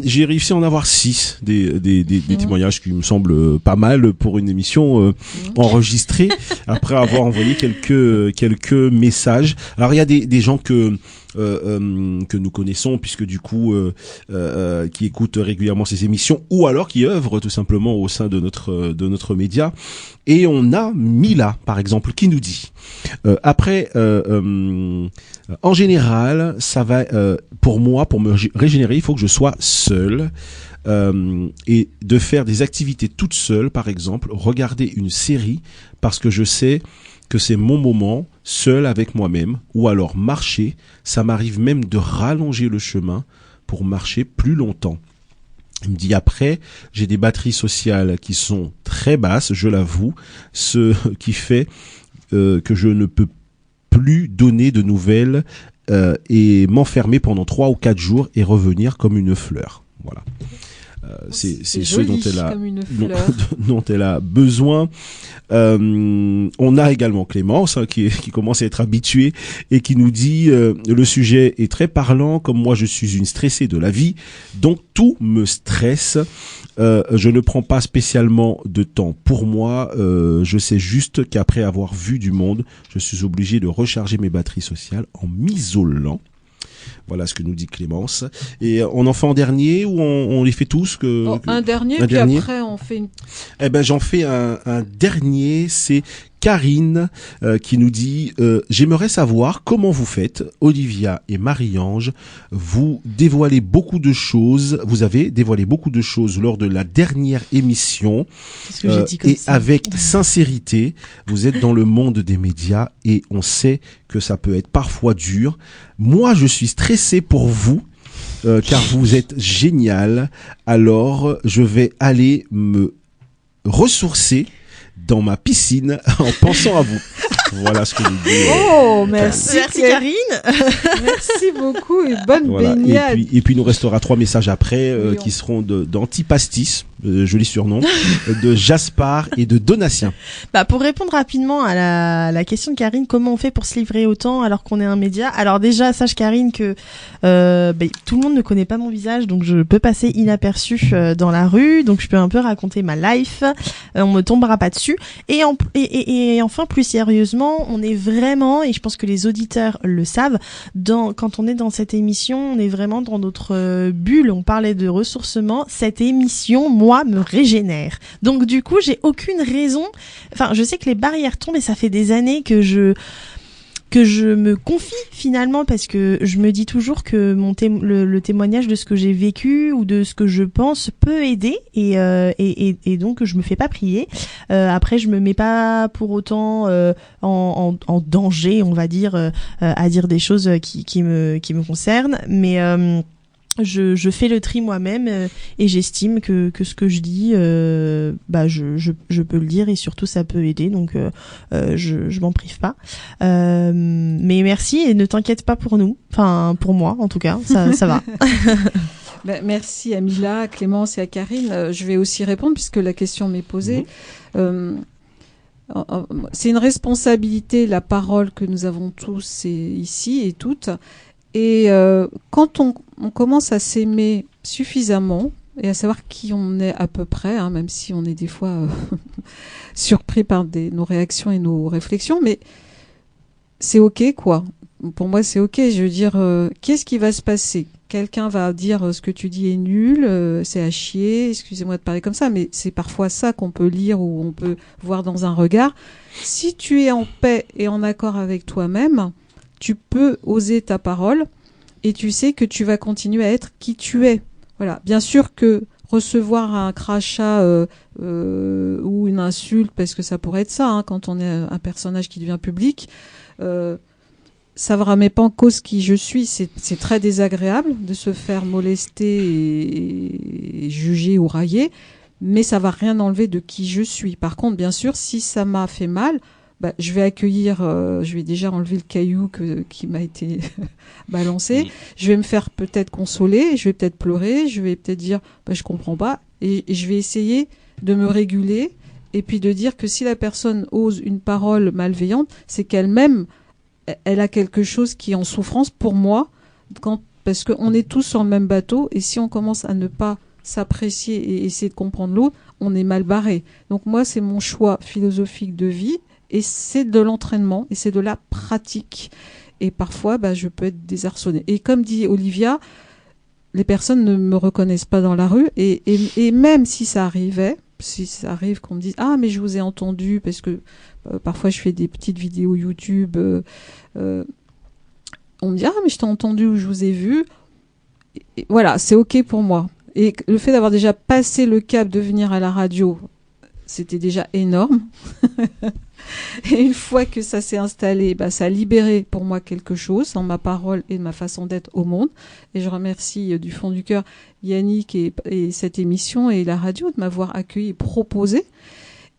J'ai réussi à en avoir 6 des témoignages qui me semblent pas mal pour une émission enregistrée après avoir envoyé quelques messages. Alors il y a des gens que nous connaissons, puisque du coup qui écoutent régulièrement ces émissions, ou alors qui œuvrent tout simplement au sein de notre média. Et on a Mila, par exemple, qui nous dit en général, ça va pour moi, pour me régénérer, il faut que je sois seule. Et de faire des activités toute seule, par exemple, regarder une série, parce que je sais que c'est mon moment, seul avec moi-même, ou alors marcher. Ça m'arrive même de rallonger le chemin pour marcher plus longtemps. Il me dit après, j'ai des batteries sociales qui sont très basses, je l'avoue, ce qui fait que je ne peux plus donner de nouvelles et m'enfermer pendant 3 ou 4 jours et revenir comme une fleur. Voilà. C'est ce joli, dont comme une fleur. dont elle a besoin. On a également Clémence qui commence à être habituée et qui nous dit le sujet est très parlant, comme moi je suis une stressée de la vie, donc tout me stresse. Je ne prends pas spécialement de temps pour moi, je sais juste qu'après avoir vu du monde, je suis obligé de recharger mes batteries sociales en m'isolant. Voilà ce que nous dit Clémence. Et on en fait en dernier ou on les fait tous un dernier, puis dernier. Après on fait une... Eh ben j'en fais un dernier, c'est Karine qui nous dit j'aimerais savoir comment vous faites, Olivia et Marie-Ange, vous avez dévoilé beaucoup de choses lors de la dernière émission et ça. Avec sincérité, vous êtes dans le monde des médias et on sait que ça peut être parfois dur. Moi, je suis stressé pour vous. Car vous êtes génial, alors je vais aller me ressourcer dans ma piscine en pensant à vous. Voilà ce que nous dit. Oh, merci Karine. Merci beaucoup et bonne baignade. Et puis il nous restera 3 messages après qui seront d'Antipastis, joli surnom, de Jaspar et de Donatien. Pour répondre rapidement à la question de Karine, comment on fait pour se livrer autant alors qu'on est un média? Alors déjà, sache Karine que tout le monde ne connaît pas mon visage, donc je peux passer inaperçu dans la rue, donc je peux un peu raconter ma life, on me tombera pas dessus. Et enfin, plus sérieusement, on est vraiment, et je pense que les auditeurs le savent, quand on est dans cette émission, on est vraiment dans notre bulle. On parlait de ressourcement. Cette émission, moi, me régénère. Donc du coup, j'ai aucune raison. Enfin, je sais que les barrières tombent et ça fait des années que je me confie finalement, parce que je me dis toujours que le témoignage de ce que j'ai vécu ou de ce que je pense peut aider et donc je me fais pas prier. Après je me mets pas pour autant en danger, on va dire, à dire des choses qui me concernent, mais je fais le tri moi-même et j'estime que ce que je dis je peux le dire et surtout ça peut aider, donc je m'en prive pas, mais merci et ne t'inquiète pas pour nous, enfin pour moi en tout cas, ça va. Merci à Mila, Clémence et à Karine. Je vais aussi répondre puisque la question m'est posée. C'est une responsabilité, la parole que nous avons tous ici et toutes. Et quand on commence à s'aimer suffisamment et à savoir qui on est à peu près, même si on est des fois surpris par nos réactions et nos réflexions, mais c'est ok quoi. Pour moi c'est ok. Je veux dire, qu'est-ce qui va se passer? Quelqu'un va dire ce que tu dis est nul, c'est à chier, excusez-moi de parler comme ça, mais c'est parfois ça qu'on peut lire ou on peut voir dans un regard. Si tu es en paix et en accord avec toi-même, tu peux oser ta parole et tu sais que tu vas continuer à être qui tu es. Voilà. Bien sûr que recevoir un crachat ou une insulte, parce que ça pourrait être ça, quand on est un personnage qui devient public, ça ne remet pas en cause qui je suis. C'est très désagréable de se faire molester et juger ou railler, mais ça ne va rien enlever de qui je suis. Par contre, bien sûr, si ça m'a fait mal, je vais accueillir, je vais déjà enlever le caillou qui m'a été balancé. Oui. Je vais me faire peut-être consoler, je vais peut-être pleurer, je vais peut-être dire je comprends pas, et je vais essayer de me réguler et puis de dire que si la personne ose une parole malveillante, c'est qu'elle-même elle a quelque chose qui est en souffrance pour moi, parce qu'on est tous sur le même bateau et si on commence à ne pas s'apprécier et essayer de comprendre l'autre, on est mal barré. Donc moi c'est mon choix philosophique de vie. Et c'est de l'entraînement et c'est de la pratique. Et parfois, je peux être désarçonnée. Et comme dit Olivia, les personnes ne me reconnaissent pas dans la rue. Et même si ça arrive qu'on me dise « Ah, mais je vous ai entendu » parce que parfois je fais des petites vidéos YouTube. On me dit « Ah, mais je t'ai entendu ou je vous ai vu. » Et voilà, c'est OK pour moi. Et le fait d'avoir déjà passé le cap de venir à la radio, c'était déjà énorme. Et une fois que ça s'est installé, ça a libéré pour moi quelque chose dans ma parole et ma façon d'être au monde. Et je remercie du fond du cœur Yannick et cette émission et la radio de m'avoir accueilli et proposé.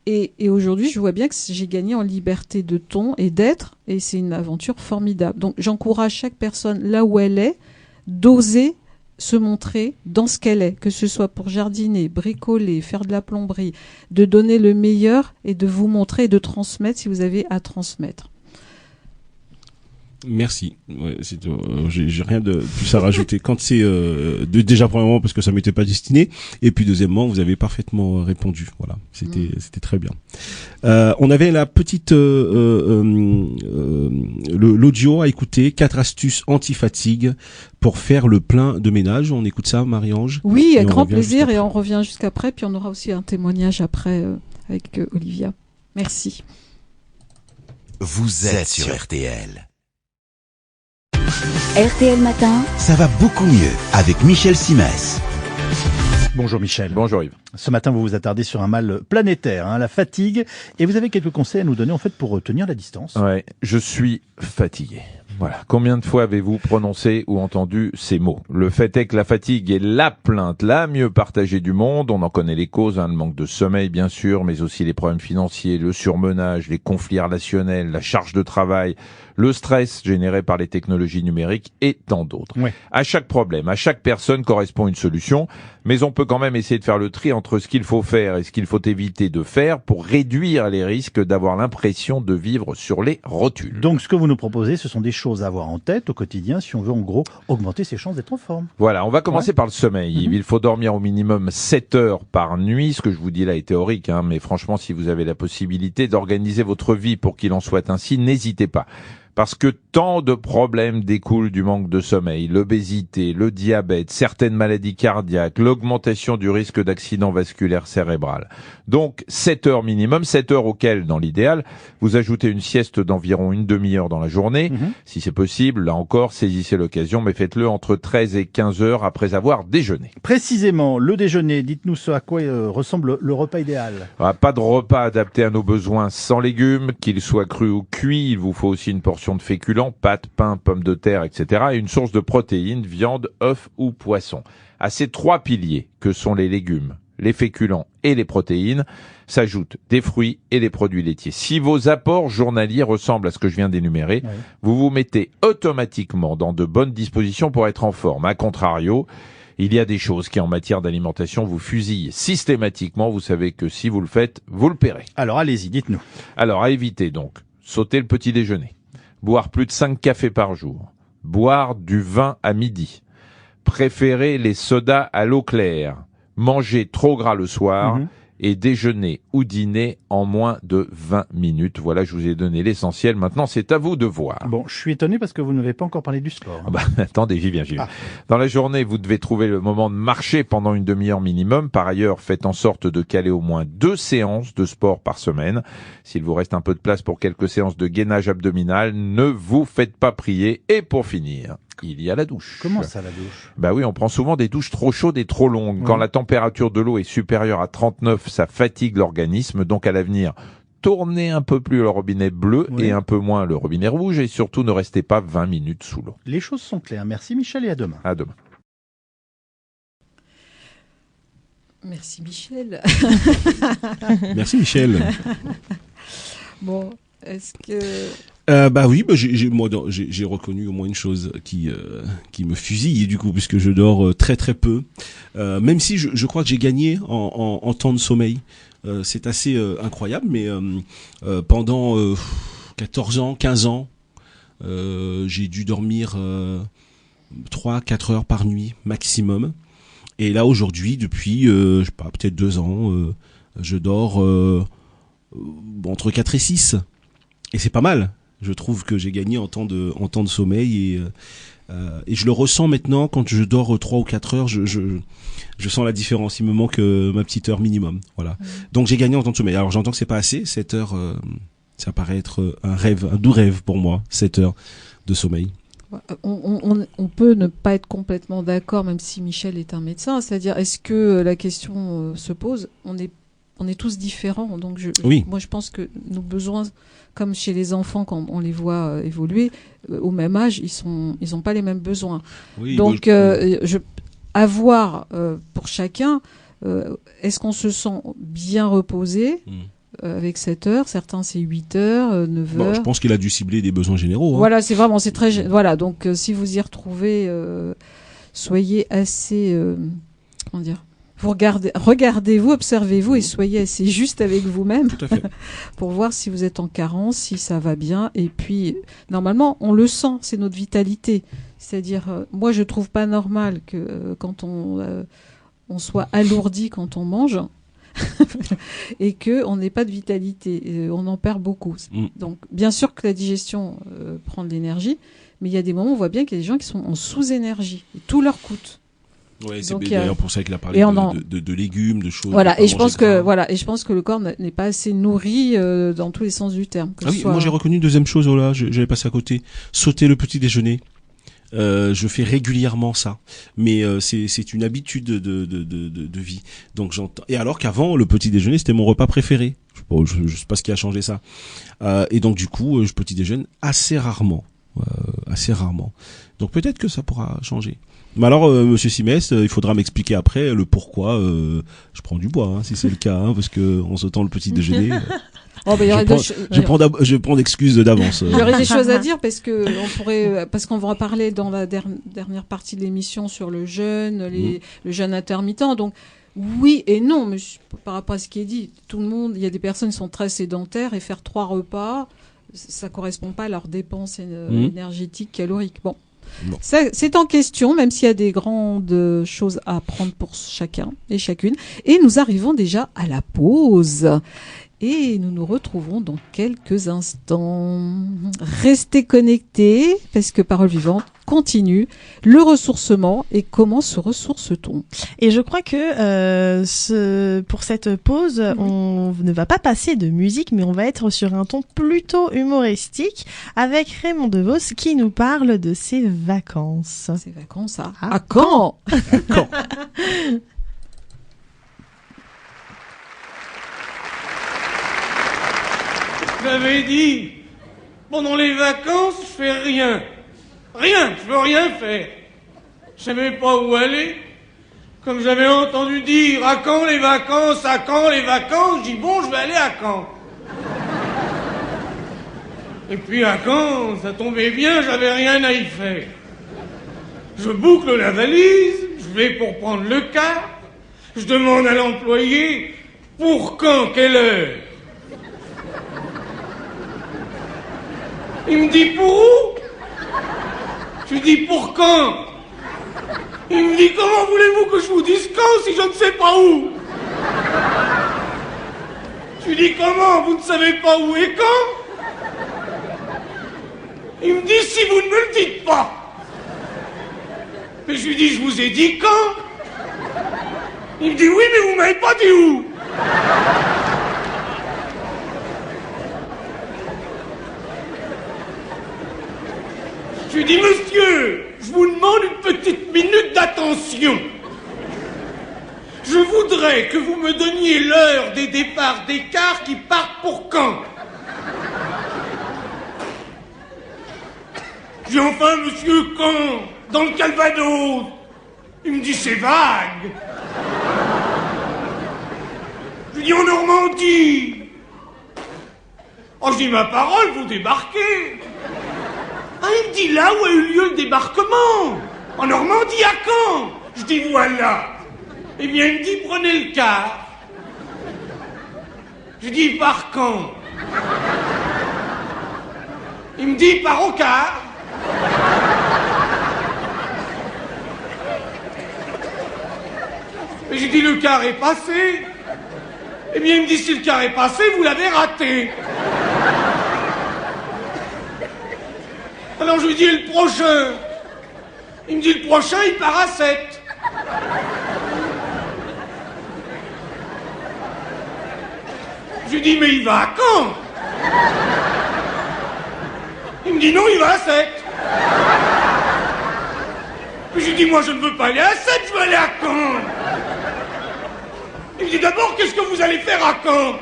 Et aujourd'hui, je vois bien que j'ai gagné en liberté de ton et d'être, et c'est une aventure formidable. Donc j'encourage chaque personne là où elle est d'oser se montrer dans ce qu'elle est, que ce soit pour jardiner, bricoler, faire de la plomberie, de donner le meilleur et de vous montrer et de transmettre si vous avez à transmettre. Merci. Ouais, j'ai rien de plus à rajouter. Quand c'est déjà premièrement parce que ça m'était pas destiné, et puis deuxièmement vous avez parfaitement répondu. Voilà, c'était très bien. On avait la petite l'audio à écouter. 4 astuces anti-fatigue pour faire le plein de ménage. On écoute ça, Marie-Ange. Oui, avec grand plaisir, et on revient jusqu'après. Puis on aura aussi un témoignage après avec Olivia. Merci. Vous êtes sur RTL. RTL Matin, Ça va beaucoup mieux avec Michel Simès. Bonjour Michel. Bonjour Yves. Ce matin, vous vous attardez sur un mal planétaire, la fatigue, et vous avez quelques conseils à nous donner en fait pour tenir la distance. Ouais, je suis fatigué. Voilà. Combien de fois avez-vous prononcé ou entendu ces mots ? Le fait est que la fatigue est la plainte la mieux partagée du monde. On en connaît les causes, le manque de sommeil bien sûr, mais aussi les problèmes financiers, le surmenage, les conflits relationnels, la charge de travail, le stress généré par les technologies numériques et tant d'autres. Ouais. À chaque problème, à chaque personne correspond une solution, mais on peut quand même essayer de faire le tri entre ce qu'il faut faire et ce qu'il faut éviter de faire pour réduire les risques d'avoir l'impression de vivre sur les rotules. Donc ce que vous nous proposez, ce sont des choses à avoir en tête au quotidien si on veut en gros augmenter ses chances d'être en forme. Voilà, on va commencer par le sommeil. Mm-hmm. Il faut dormir au minimum 7 heures par nuit. Ce que je vous dis là est théorique, mais franchement, si vous avez la possibilité d'organiser votre vie pour qu'il en soit ainsi, n'hésitez pas. Parce que tant de problèmes découlent du manque de sommeil, l'obésité, le diabète, certaines maladies cardiaques, l'augmentation du risque d'accident vasculaire cérébral. Donc 7 heures minimum, 7 heures auxquelles, dans l'idéal, vous ajoutez une sieste d'environ une demi-heure dans la journée. Si c'est possible, là encore, saisissez l'occasion, mais faites-le entre 13 et 15 heures après avoir déjeuné. Précisément, le déjeuner, dites-nous ce à quoi ressemble le repas idéal. Pas de repas adapté à nos besoins sans légumes, qu'ils soient crus ou cuits. Il vous faut aussi une portion de féculents, pâtes, pain, pommes de terre, etc. et une source de protéines, viande, œufs ou poisson. À ces 3 piliers que sont les légumes, les féculents et les protéines, s'ajoutent des fruits et des produits laitiers. Si vos apports journaliers ressemblent à ce que je viens d'énumérer, vous vous mettez automatiquement dans de bonnes dispositions pour être en forme. A contrario, il y a des choses qui, en matière d'alimentation, vous fusillent systématiquement. Vous savez que si vous le faites, vous le paierez. Alors allez-y, dites-nous. Alors, à éviter donc, sauter le petit déjeuner. Boire plus de 5 cafés par jour, boire du vin à midi, préférer les sodas à l'eau claire, manger trop gras le soir et déjeuner ou dîner en moins de 20 minutes. Voilà, je vous ai donné l'essentiel. Maintenant, c'est à vous de voir. Bon, je suis étonné parce que vous n'avez pas encore parlé du sport. Attendez, j'y viens. Dans la journée, vous devez trouver le moment de marcher pendant une demi-heure minimum. Par ailleurs, faites en sorte de caler au moins 2 séances de sport par semaine. S'il vous reste un peu de place pour quelques séances de gainage abdominal, ne vous faites pas prier. Et pour finir, il y a la douche. Comment ça, la douche ? Oui, on prend souvent des douches trop chaudes et trop longues. Quand la température de l'eau est supérieure à 39, ça fatigue l'organisme. Donc à l'avenir, tournez un peu plus le robinet bleu et un peu moins le robinet rouge. Et surtout, ne restez pas 20 minutes sous l'eau. Les choses sont claires. Merci Michel et à demain. À demain. Merci Michel. Merci Michel. Bon, est-ce que... j'ai reconnu au moins une chose qui me fusille du coup, puisque je dors très très peu, même si je crois que j'ai gagné en temps de sommeil. C'est assez incroyable, mais pendant 14 ans, 15 ans, j'ai dû dormir 3-4 heures par nuit maximum. Et là aujourd'hui, depuis peut-être 2 ans, je dors entre 4 et 6. Et c'est pas mal. Je trouve que j'ai gagné en temps de sommeil et je le ressens maintenant quand je dors 3 ou 4 heures, je sens la différence. Il me manque ma petite heure minimum. Voilà. Donc j'ai gagné en temps de sommeil. Alors j'entends que c'est pas assez. 7 heures, ça paraît être un doux rêve pour moi. 7 heures de sommeil. On peut ne pas être complètement d'accord, même si Michel est un médecin. C'est-à-dire, est-ce que la question se pose ? On est tous différents. Donc moi, je pense que nos besoins, comme chez les enfants, quand on les voit évoluer, au même âge, ils ont pas les mêmes besoins. Oui, donc, avoir pour chacun, est-ce qu'on se sent bien reposé avec 7 heures, certains c'est 8 heures, 9 heures. Je pense qu'il a dû cibler des besoins généraux. Voilà, c'est très, voilà. Donc, si vous y retrouvez soyez assez, comment dire, vous regardez-vous, observez-vous et soyez assez juste avec vous-même Tout à fait. pour voir si vous êtes en carence, si ça va bien. Et puis, normalement, on le sent, c'est notre vitalité. C'est-à-dire, moi, je trouve pas normal que quand on soit alourdi quand on mange et que on n'ait pas de vitalité. On en perd beaucoup. Donc, bien sûr que la digestion prend de l'énergie, mais il y a des moments où on voit bien qu'il y a des gens qui sont en sous-énergie. Et tout leur coûte. Ouais, c'est Donc, d'ailleurs pour ça qu'il a parlé de légumes, de choses. Voilà, de pas et je pense manger de gras. et je pense que le corps n'est pas assez nourri dans tous les sens du terme. Ah oui, moi j'ai reconnu une deuxième chose, oh là, j'avais passé à côté. Sauter le petit déjeuner. Je fais régulièrement ça, mais c'est une habitude de vie. Donc j'entends. Et alors qu'avant le petit déjeuner c'était mon repas préféré. Je sais pas ce qui a changé ça. Et donc du coup je petit déjeune assez rarement. Donc peut-être que ça pourra changer. Mais alors, Monsieur Simès, il faudra m'expliquer après le pourquoi je prends du bois, hein, si c'est le cas, hein, parce que en sautant le petit déjeuner, je prends d'excuses d'avance. Il y aurait des choses à dire parce qu'on va en parler dans la dernière partie de l'émission sur le jeûne, le jeûne intermittent. Donc oui et non, mais par rapport à ce qui est dit, tout le monde, il y a des personnes qui sont très sédentaires et faire 3 repas, ça correspond pas à leurs dépenses énergétiques, caloriques. Bon. Non. C'est en question, même s'il y a des grandes choses à apprendre pour chacun et chacune. Et nous arrivons déjà à la pause. Et nous nous retrouvons dans quelques instants. Restez connectés, parce que Parole Vivante continue le ressourcement et comment se ressource-t-on. Et je crois que pour cette pause, on ne va pas passer de musique, mais on va être sur un ton plutôt humoristique avec Raymond DeVos qui nous parle de ses vacances. Ses vacances à Caen. À Caen. J'avais dit, pendant les vacances, je fais rien. Rien, je veux rien faire. Je savais pas où aller. Comme j'avais entendu dire, à quand les vacances, à quand les vacances, je dis bon, je vais aller à Caen. Et puis à Caen, ça tombait bien, j'avais rien à y faire. Je boucle la valise, je vais pour prendre le car, je demande à l'employé, pour quand, quelle heure? Il me dit pour où? Je lui dis pour quand? Il me dit comment voulez-vous que je vous dise quand si je ne sais pas où? Je lui dis comment? Vous ne savez pas où et quand? Il me dit si vous ne me le dites pas. Mais je lui dis je vous ai dit quand? Il me dit oui mais vous m'avez pas dit où? Je lui dis, monsieur, je vous demande une petite minute d'attention. Je voudrais que vous me donniez l'heure des départs des cars qui partent pour Caen. Je dis, enfin, monsieur, Caen, dans le Calvados. Il me dit, c'est vague. Je lui dis, en Normandie. Oh, je dis, ma parole, vous débarquez. Ah, il me dit là où a eu lieu le débarquement. En Normandie, à Caen. Je dis voilà. Eh bien, il me dit prenez le car. Je dis par quand? Il me dit par au car. Et j'ai dit le car est passé. Eh bien, il me dit si le car est passé, vous l'avez raté. Alors je lui dis le prochain. Il me dit le prochain, il part à 7. Je lui dis mais il va à Caen. Il me dit non, il va à 7. Puis je lui dis moi je ne veux pas aller à 7, je veux aller à Caen. Il me dit d'abord qu'est-ce que vous allez faire à Caen?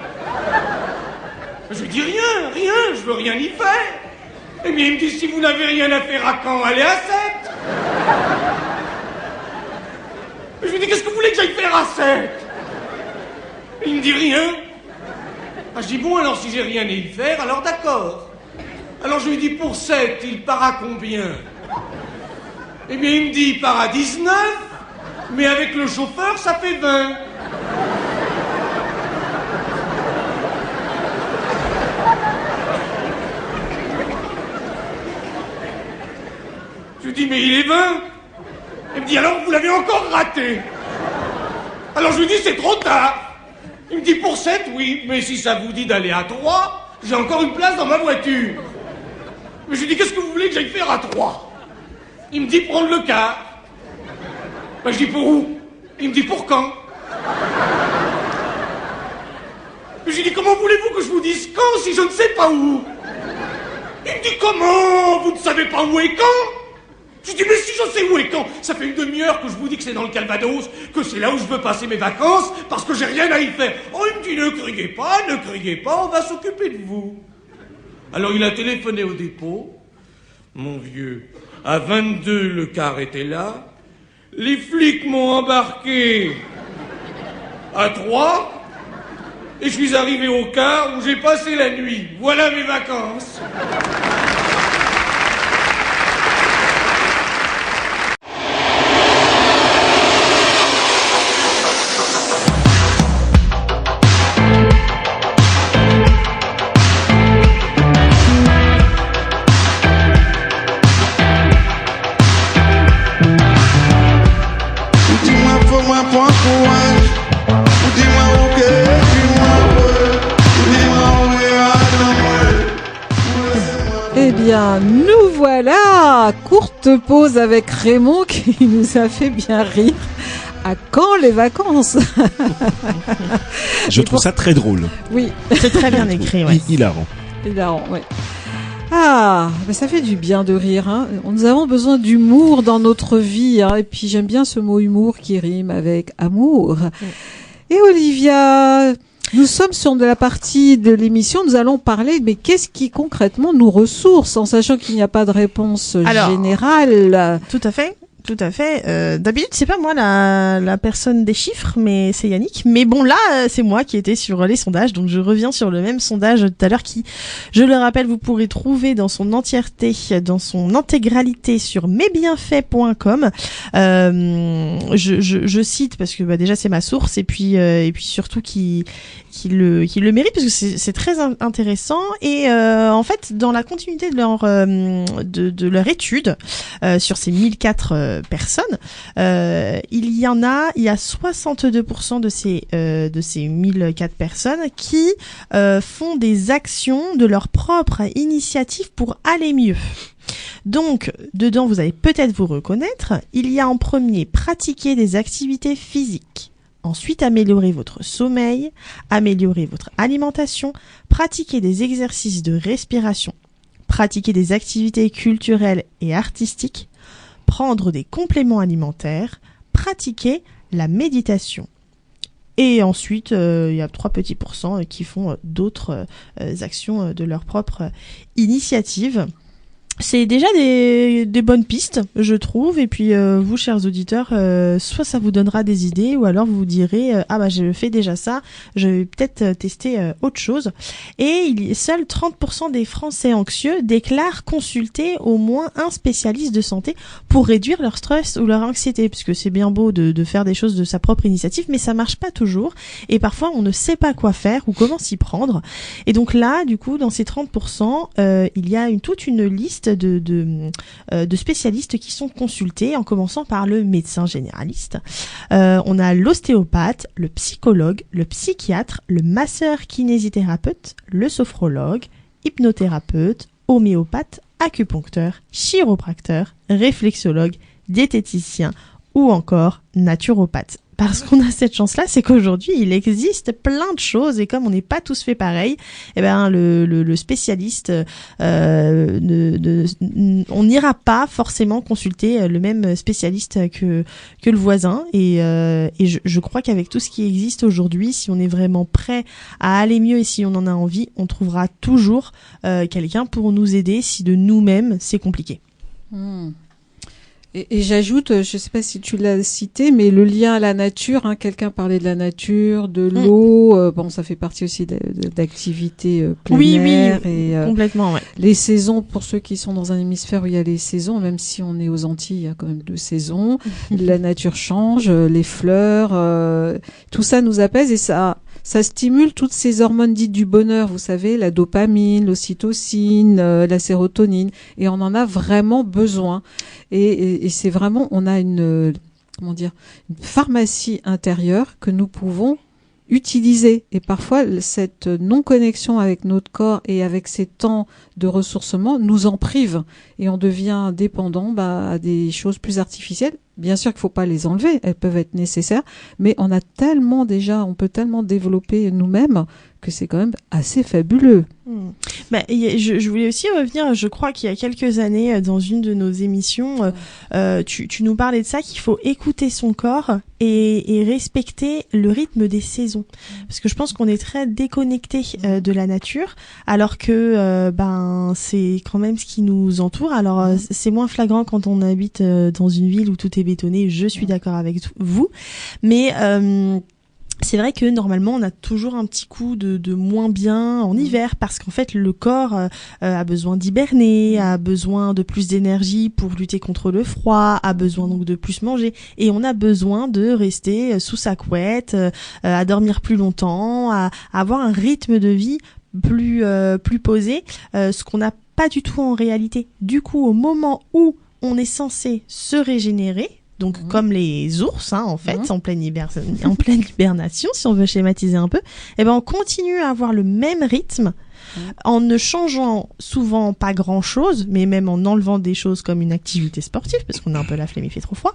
Je lui dis rien, je veux rien y faire. Eh bien, il me dit, si vous n'avez rien à faire à Caen, allez à 7. Je lui dis, qu'est-ce que vous voulez que j'aille faire à 7? Il me dit rien. Ah, je dis, bon, alors si j'ai rien à y faire, alors d'accord. Alors je lui dis, pour 7, il part à combien? Eh bien, il me dit, il part à 19, mais avec le chauffeur, ça fait 20. Je lui dis, mais il est 20. Il me dit, alors vous l'avez encore raté. Alors je lui dis, c'est trop tard. Il me dit, pour 7, oui, mais si ça vous dit d'aller à 3, j'ai encore une place dans ma voiture. Mais je lui dis, qu'est-ce que vous voulez que j'aille faire à 3? Il me dit, prendre le car. Ben, je dis, pour où? Il me dit, pour quand? Mais je lui dis, comment voulez-vous que je vous dise quand si je ne sais pas où? Il me dit, comment? Vous ne savez pas où est quand? Je lui dis, mais si je sais où est quand? Ça fait une demi-heure que je vous dis que c'est dans le Calvados, que c'est là où je veux passer mes vacances, parce que j'ai rien à y faire. Oh, il me dit, ne criez pas, on va s'occuper de vous. Alors il a téléphoné au dépôt. Mon vieux, à 22, le car était là. Les flics m'ont embarqué à 3, et je suis arrivé au car où j'ai passé la nuit. Voilà mes vacances. Eh bien, nous voilà. Courte pause avec Raymond qui nous a fait bien rire. À quand les vacances? Je trouve ça très drôle. Oui. C'est très bien écrit, ouais. Hilarant. Hilarant, ouais. Ah, mais ça fait du bien de rire. Hein. Nous avons besoin d'humour dans notre vie. Hein. Et puis j'aime bien ce mot humour qui rime avec amour. Et Olivia, nous sommes sur de la partie de l'émission. Nous allons parler, mais qu'est-ce qui concrètement nous ressource, en sachant qu'il n'y a pas de réponse générale. Tout à fait. Tout à fait. D'habitude, c'est pas moi la personne des chiffres, mais c'est Yannick. Mais bon, là, c'est moi qui étais sur les sondages, donc je reviens sur le même sondage tout à l'heure qui, je le rappelle, vous pourrez trouver dans son entièreté, dans son intégralité sur mesbienfaits.com. Je cite parce que déjà c'est ma source et puis surtout qui le mérite parce que c'est très intéressant et en fait dans la continuité de leur étude sur ces 1004 personnes, il y a 62% de ces 1004 personnes qui font des actions de leur propre initiative pour aller mieux. Donc, dedans, vous allez peut-être vous reconnaître. Il y a en premier pratiquer des activités physiques. Ensuite, améliorer votre sommeil, améliorer votre alimentation, pratiquer des exercices de respiration, pratiquer des activités culturelles et artistiques, prendre des compléments alimentaires, pratiquer la méditation. Et ensuite, il y a 3 petits pourcents qui font d'autres actions de leur propre initiative. C'est déjà des bonnes pistes, je trouve. Et puis, vous, chers auditeurs, soit ça vous donnera des idées, ou alors vous vous direz je fais déjà ça, je vais peut-être tester autre chose. Et seuls 30% des Français anxieux déclarent consulter au moins un spécialiste de santé pour réduire leur stress ou leur anxiété, puisque c'est bien beau de faire des choses de sa propre initiative, mais ça marche pas toujours. Et parfois, on ne sait pas quoi faire ou comment s'y prendre. Et donc là, du coup, dans ces 30%, il y a toute une liste de spécialistes qui sont consultés, en commençant par le médecin généraliste. On a l'ostéopathe, le psychologue, le psychiatre, le masseur kinésithérapeute, le sophrologue, hypnothérapeute, homéopathe, acupuncteur, chiropracteur, réflexologue, diététicien ou encore naturopathe. Parce qu'on a cette chance-là, c'est qu'aujourd'hui, il existe plein de choses et comme on n'est pas tous fait pareil, le spécialiste, on n'ira pas forcément consulter le même spécialiste que le voisin. Et je crois qu'avec tout ce qui existe aujourd'hui, si on est vraiment prêt à aller mieux et si on en a envie, on trouvera toujours quelqu'un pour nous aider si de nous-mêmes c'est compliqué. Et j'ajoute, je sais pas si tu l'as cité, mais le lien à la nature, quelqu'un parlait de la nature, de l'eau, bon, ça fait partie aussi d'activités plein air. Et, complètement, ouais. Les saisons, pour ceux qui sont dans un hémisphère où il y a les saisons, même si on est aux Antilles, il y a quand même 2 saisons, la nature change, les fleurs, tout ça nous apaise et ça stimule toutes ces hormones dites du bonheur, vous savez, la dopamine, l'ocytocine, la sérotonine, et on en a vraiment besoin. Et c'est vraiment, on a une pharmacie intérieure que nous pouvons utiliser. Et parfois, cette non-connexion avec notre corps et avec ces temps de ressourcement nous en prive. Et on devient dépendant à des choses plus artificielles. Bien sûr qu'il ne faut pas les enlever, elles peuvent être nécessaires, mais on peut tellement développer nous-mêmes que c'est quand même assez fabuleux. Je voulais aussi revenir, je crois qu'il y a quelques années, dans une de nos émissions, tu nous parlais de ça, qu'il faut écouter son corps et respecter le rythme des saisons. Parce que je pense qu'on est très déconnecté de la nature, alors que c'est quand même ce qui nous entoure. Alors c'est moins flagrant quand on habite dans une ville où tout est bétonné, je suis d'accord avec vous, mais c'est vrai que normalement on a toujours un petit coup de moins bien en hiver parce qu'en fait le corps a besoin d'hiberner, a besoin de plus d'énergie pour lutter contre le froid, a besoin donc de plus manger et on a besoin de rester sous sa couette, à dormir plus longtemps, à avoir un rythme de vie plus posé, ce qu'on n'a pas du tout en réalité. Du coup, au moment où on est censé se régénérer, donc comme les ours en fait en pleine hibernation si on veut schématiser un peu, on continue à avoir le même rythme en ne changeant souvent pas grand chose, mais même en enlevant des choses comme une activité sportive parce qu'on a un peu la flemme, il fait trop froid,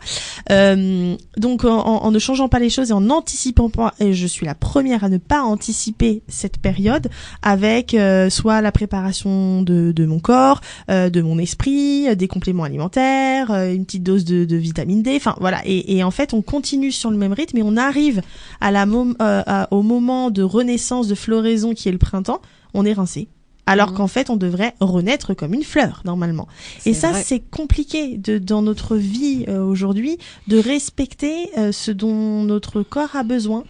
donc en ne changeant pas les choses et en n'anticipant pas, et je suis la première à ne pas anticiper cette période avec soit la préparation de mon corps, de mon esprit, des compléments alimentaires, une petite dose de vitamine D, enfin voilà, et en fait on continue sur le même rythme et on arrive au moment de renaissance, de floraison qui est le printemps, on est rincé. Alors qu'en fait, on devrait renaître comme une fleur, normalement. Et ça, c'est compliqué dans notre vie aujourd'hui, de respecter ce dont notre corps a besoin.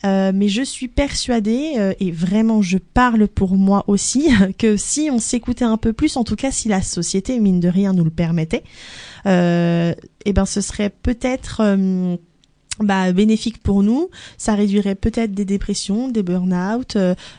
Mais je suis persuadée, et vraiment je parle pour moi aussi, que si on s'écoutait un peu plus, en tout cas si la société, mine de rien, nous le permettait, ce serait peut-être bénéfique pour nous. Ça réduirait peut-être des dépressions, des burn-out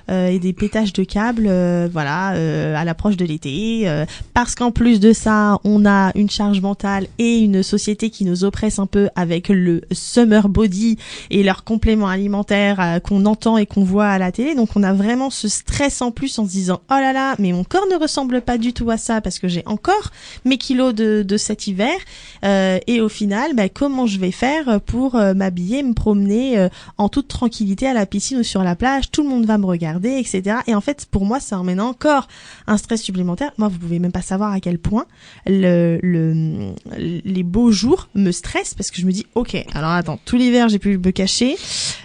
et des pétages de câbles à l'approche de l'été, parce qu'en plus de ça on a une charge mentale et une société qui nous oppresse un peu avec le summer body et leurs compléments alimentaires qu'on entend et qu'on voit à la télé. Donc on a vraiment ce stress en plus en se disant oh là là, mais mon corps ne ressemble pas du tout à ça parce que j'ai encore mes kilos de cet hiver, et au final comment je vais faire pour m'habiller, me promener en toute tranquillité à la piscine ou sur la plage, tout le monde va me regarder, etc. Et en fait, pour moi, ça emmène encore un stress supplémentaire. Moi, vous pouvez même pas savoir à quel point les beaux jours me stressent parce que je me dis, ok, alors attends, tout l'hiver, j'ai pu me cacher.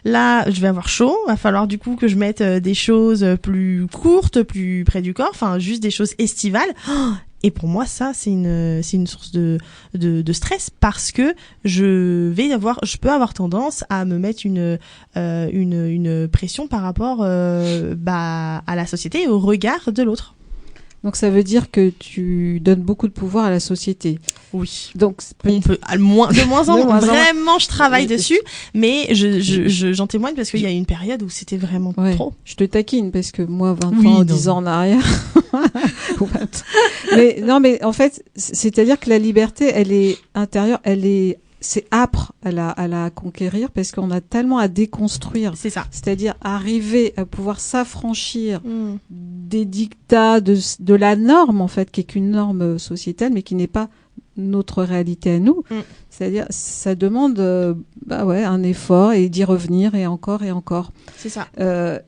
Là, je vais avoir chaud. Va falloir du coup que je mette des choses plus courtes, plus près du corps, enfin, juste des choses estivales. Et pour moi, ça, c'est une source de stress parce que je peux avoir tendance à me mettre une pression par rapport à la société et au regard de l'autre. Donc ça veut dire que tu donnes beaucoup de pouvoir à la société. Oui. Donc on peut de moins en moins. Vraiment, je travaille dessus, mais j'en témoigne parce qu'il y a une période où c'était vraiment trop. Je te taquine parce que moi 10 ans en arrière. mais en fait, c'est-à-dire que la liberté, elle est intérieure, c'est âpre à la conquérir parce qu'on a tellement à déconstruire. C'est ça. C'est-à-dire arriver à pouvoir s'affranchir des dictats de la norme, en fait, qui est qu'une norme sociétale, mais qui n'est pas notre réalité à nous. C'est-à-dire, ça demande un effort et d'y revenir et encore et encore. C'est ça.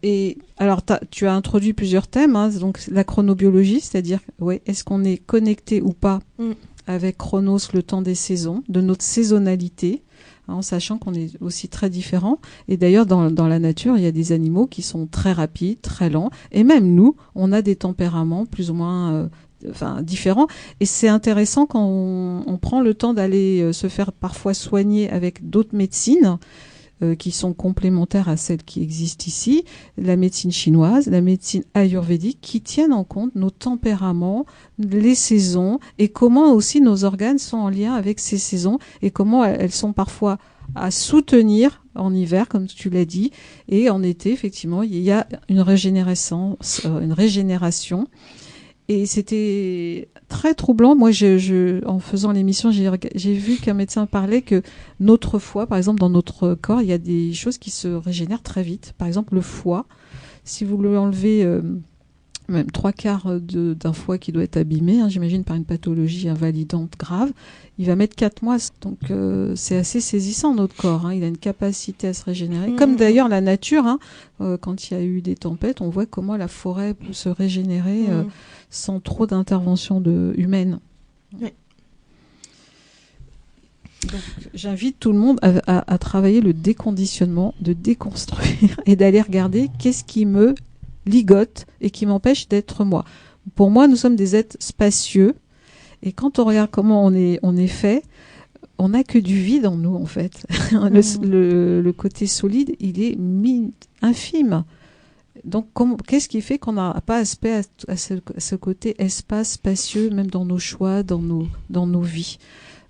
Et alors, tu as introduit plusieurs thèmes, donc la chronobiologie, c'est-à-dire, est-ce qu'on est connecté ou pas avec Chronos, le temps des saisons, de notre saisonnalité, en sachant qu'on est aussi très différents. Et d'ailleurs, dans la nature, il y a des animaux qui sont très rapides, très lents. Et même nous, on a des tempéraments plus ou moins différents. Et c'est intéressant quand on prend le temps d'aller se faire parfois soigner avec d'autres médecines qui sont complémentaires à celles qui existent ici, la médecine chinoise, la médecine ayurvédique, qui tiennent en compte nos tempéraments, les saisons, et comment aussi nos organes sont en lien avec ces saisons, et comment elles sont parfois à soutenir en hiver, comme tu l'as dit, et en été, effectivement, il y a une régénération. Et c'était très troublant. Moi, en faisant l'émission, j'ai vu qu'un médecin parlait que notre foie, par exemple, dans notre corps, il y a des choses qui se régénèrent très vite. Par exemple, le foie. Si vous lui enlevez même 3/4 d'un foie qui doit être abîmé, j'imagine par une pathologie invalidante grave, il va mettre 4 mois. Donc, c'est assez saisissant, notre corps. Il a une capacité à se régénérer. Comme d'ailleurs la nature, quand il y a eu des tempêtes, on voit comment la forêt peut se régénérer sans trop d'intervention humaine. Oui. Donc, j'invite tout le monde à travailler le déconditionnement, de déconstruire et d'aller regarder qu'est-ce qui me ligote et qui m'empêche d'être moi. Pour moi, nous sommes des êtres spacieux, et quand on regarde comment on est fait, on n'a que du vide en nous, en fait. Le côté solide, il est infime. Donc, qu'est-ce qui fait qu'on n'a pas aspect à ce côté espace spacieux, même dans nos choix, dans nos vies?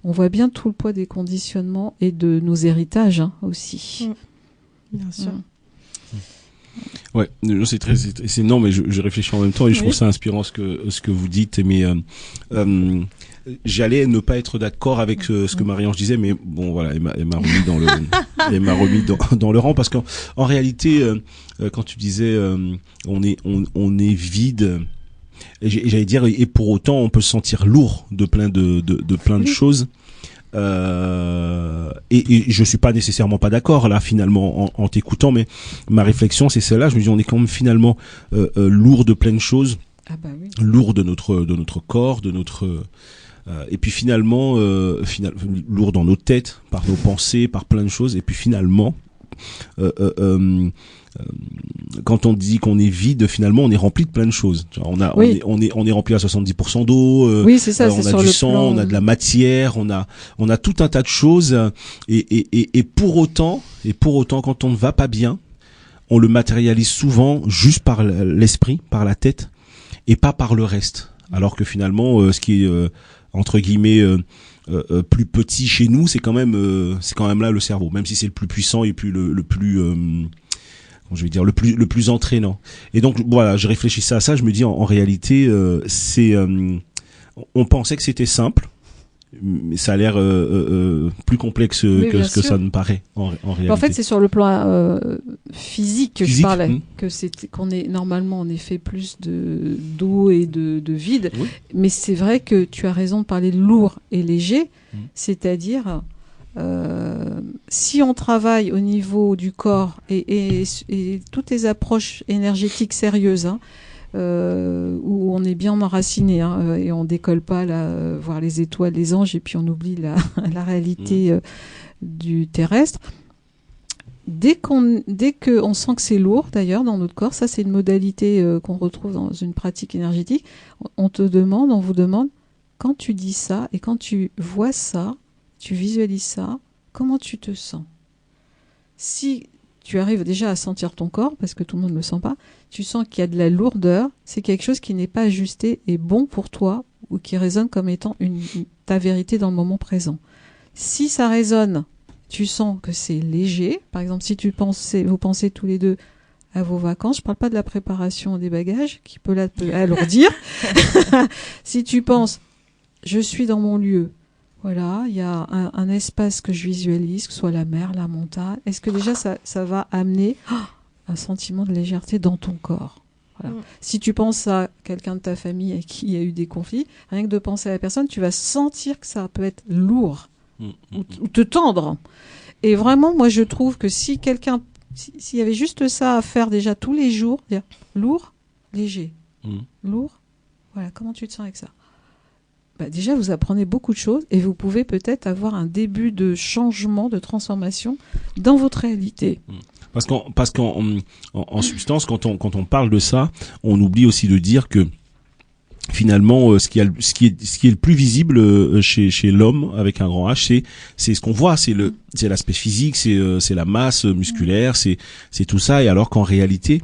On voit bien tout le poids des conditionnements et de nos héritages aussi. Bien sûr. Ouais, c'est non, mais je réfléchis en même temps et je trouve ça inspirant ce que vous dites. Mais j'allais ne pas être d'accord avec ce que Marie-Ange disait, mais bon, voilà, elle m'a remis dans le rang, parce qu'en réalité, quand tu disais on est vide, et j'allais dire, et pour autant on peut se sentir lourd de plein de choses. Et je suis pas nécessairement pas d'accord là finalement en t'écoutant, mais ma réflexion c'est celle-là. Je me dis, on est quand même finalement lourd de plein de choses, lourd de notre corps, de notre et puis finalement lourd dans nos têtes, par nos pensées, par plein de choses, et puis finalement quand on dit qu'on est vide, finalement on est rempli de plein de choses. On est rempli à 70% d'eau. Oui, c'est ça. On a du sang, on a de la matière, on a tout un tas de choses. Et pour autant, quand on ne va pas bien, on le matérialise souvent juste par l'esprit, par la tête, et pas par le reste. Alors que finalement, ce qui est entre guillemets plus petit chez nous, c'est quand même là le cerveau, même si c'est le plus puissant et puis le plus je vais dire le plus entraînant. Et donc voilà, je réfléchissais à ça, je me dis en réalité on pensait que c'était simple, mais ça a l'air plus complexe que ce que ça ne paraît en réalité. En fait, c'est sur le plan physique que je parlais, qu'on est normalement on est fait plus d'eau et de vide, mais c'est vrai que tu as raison de parler de lourd et léger, c'est-à-dire si on travaille au niveau du corps et toutes les approches énergétiques sérieuses, où on est bien enraciné, et on décolle pas là, voir les étoiles, les anges, et puis on oublie la réalité du terrestre. Dès que on sent que c'est lourd, d'ailleurs, dans notre corps, ça c'est une modalité qu'on retrouve dans une pratique énergétique. On vous demande, quand tu dis ça et quand tu vois ça, tu visualises ça, comment tu te sens? Si tu arrives déjà à sentir ton corps, parce que tout le monde ne le sent pas, tu sens qu'il y a de la lourdeur, c'est quelque chose qui n'est pas ajusté et bon pour toi, ou qui résonne comme étant ta vérité dans le moment présent. Si ça résonne, tu sens que c'est léger. Par exemple, si vous pensez tous les deux à vos vacances, je parle pas de la préparation des bagages, qui peut alourdir. Si tu penses, je suis dans mon lieu, voilà, il y a un espace que je visualise, que ce soit la mer, la montagne. Est-ce que déjà ça va amener un sentiment de légèreté dans ton corps? Voilà. Si tu penses à quelqu'un de ta famille avec qui il y a eu des conflits, rien que de penser à la personne, tu vas sentir que ça peut être lourd ou te tendre. Et vraiment, moi je trouve que s'il y avait juste ça à faire déjà tous les jours, dire lourd, léger, lourd, voilà, comment tu te sens avec ça? Déjà, vous apprenez beaucoup de choses et vous pouvez peut-être avoir un début de changement, de transformation dans votre réalité. Parce qu'en substance, quand on parle de ça, on oublie aussi de dire que finalement, ce qui est le plus visible chez l'homme avec un grand H, c'est ce qu'on voit, c'est l'aspect physique, c'est la masse musculaire, c'est tout ça. Et alors qu'en réalité,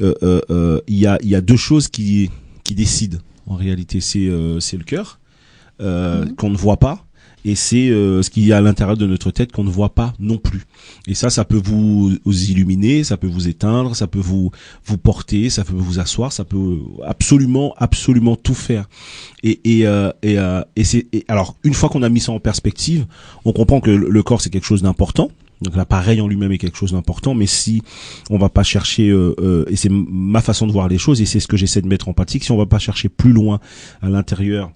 il y a deux choses qui décident. En réalité, c'est le cœur qu'on ne voit pas. Et c'est ce qu'il y a à l'intérieur de notre tête qu'on ne voit pas non plus. Et ça peut vous illuminer, ça peut vous éteindre, ça peut vous porter, ça peut vous asseoir, ça peut absolument tout faire. Et alors une fois qu'on a mis ça en perspective, on comprend que le corps c'est quelque chose d'important. Donc l'appareil en lui-même est quelque chose d'important, mais si on va pas chercher, et c'est ma façon de voir les choses, et c'est ce que j'essaie de mettre en pratique, si on va pas chercher plus loin à l'intérieur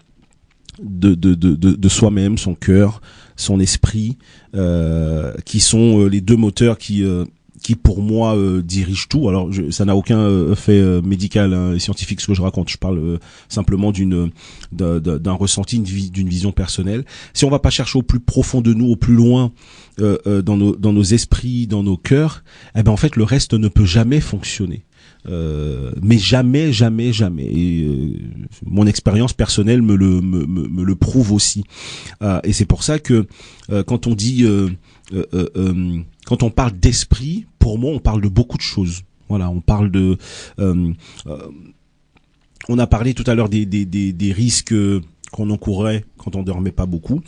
de soi-même, son cœur, son esprit, qui sont les deux moteurs qui pour moi dirigent tout. Alors ça n'a aucun fait médical et scientifique ce que je raconte. Je parle simplement d'un ressenti, d'une vision personnelle. Si on va pas chercher au plus profond de nous, au plus loin dans nos esprits, dans nos cœurs, eh ben en fait le reste ne peut jamais fonctionner. Mais jamais. Et mon expérience personnelle me le prouve aussi. Et c'est pour ça que quand on dit, quand on parle d'esprit, pour moi, on parle de beaucoup de choses. Voilà, on parle de. On a parlé tout à l'heure des risques qu'on encourait quand on dormait pas beaucoup.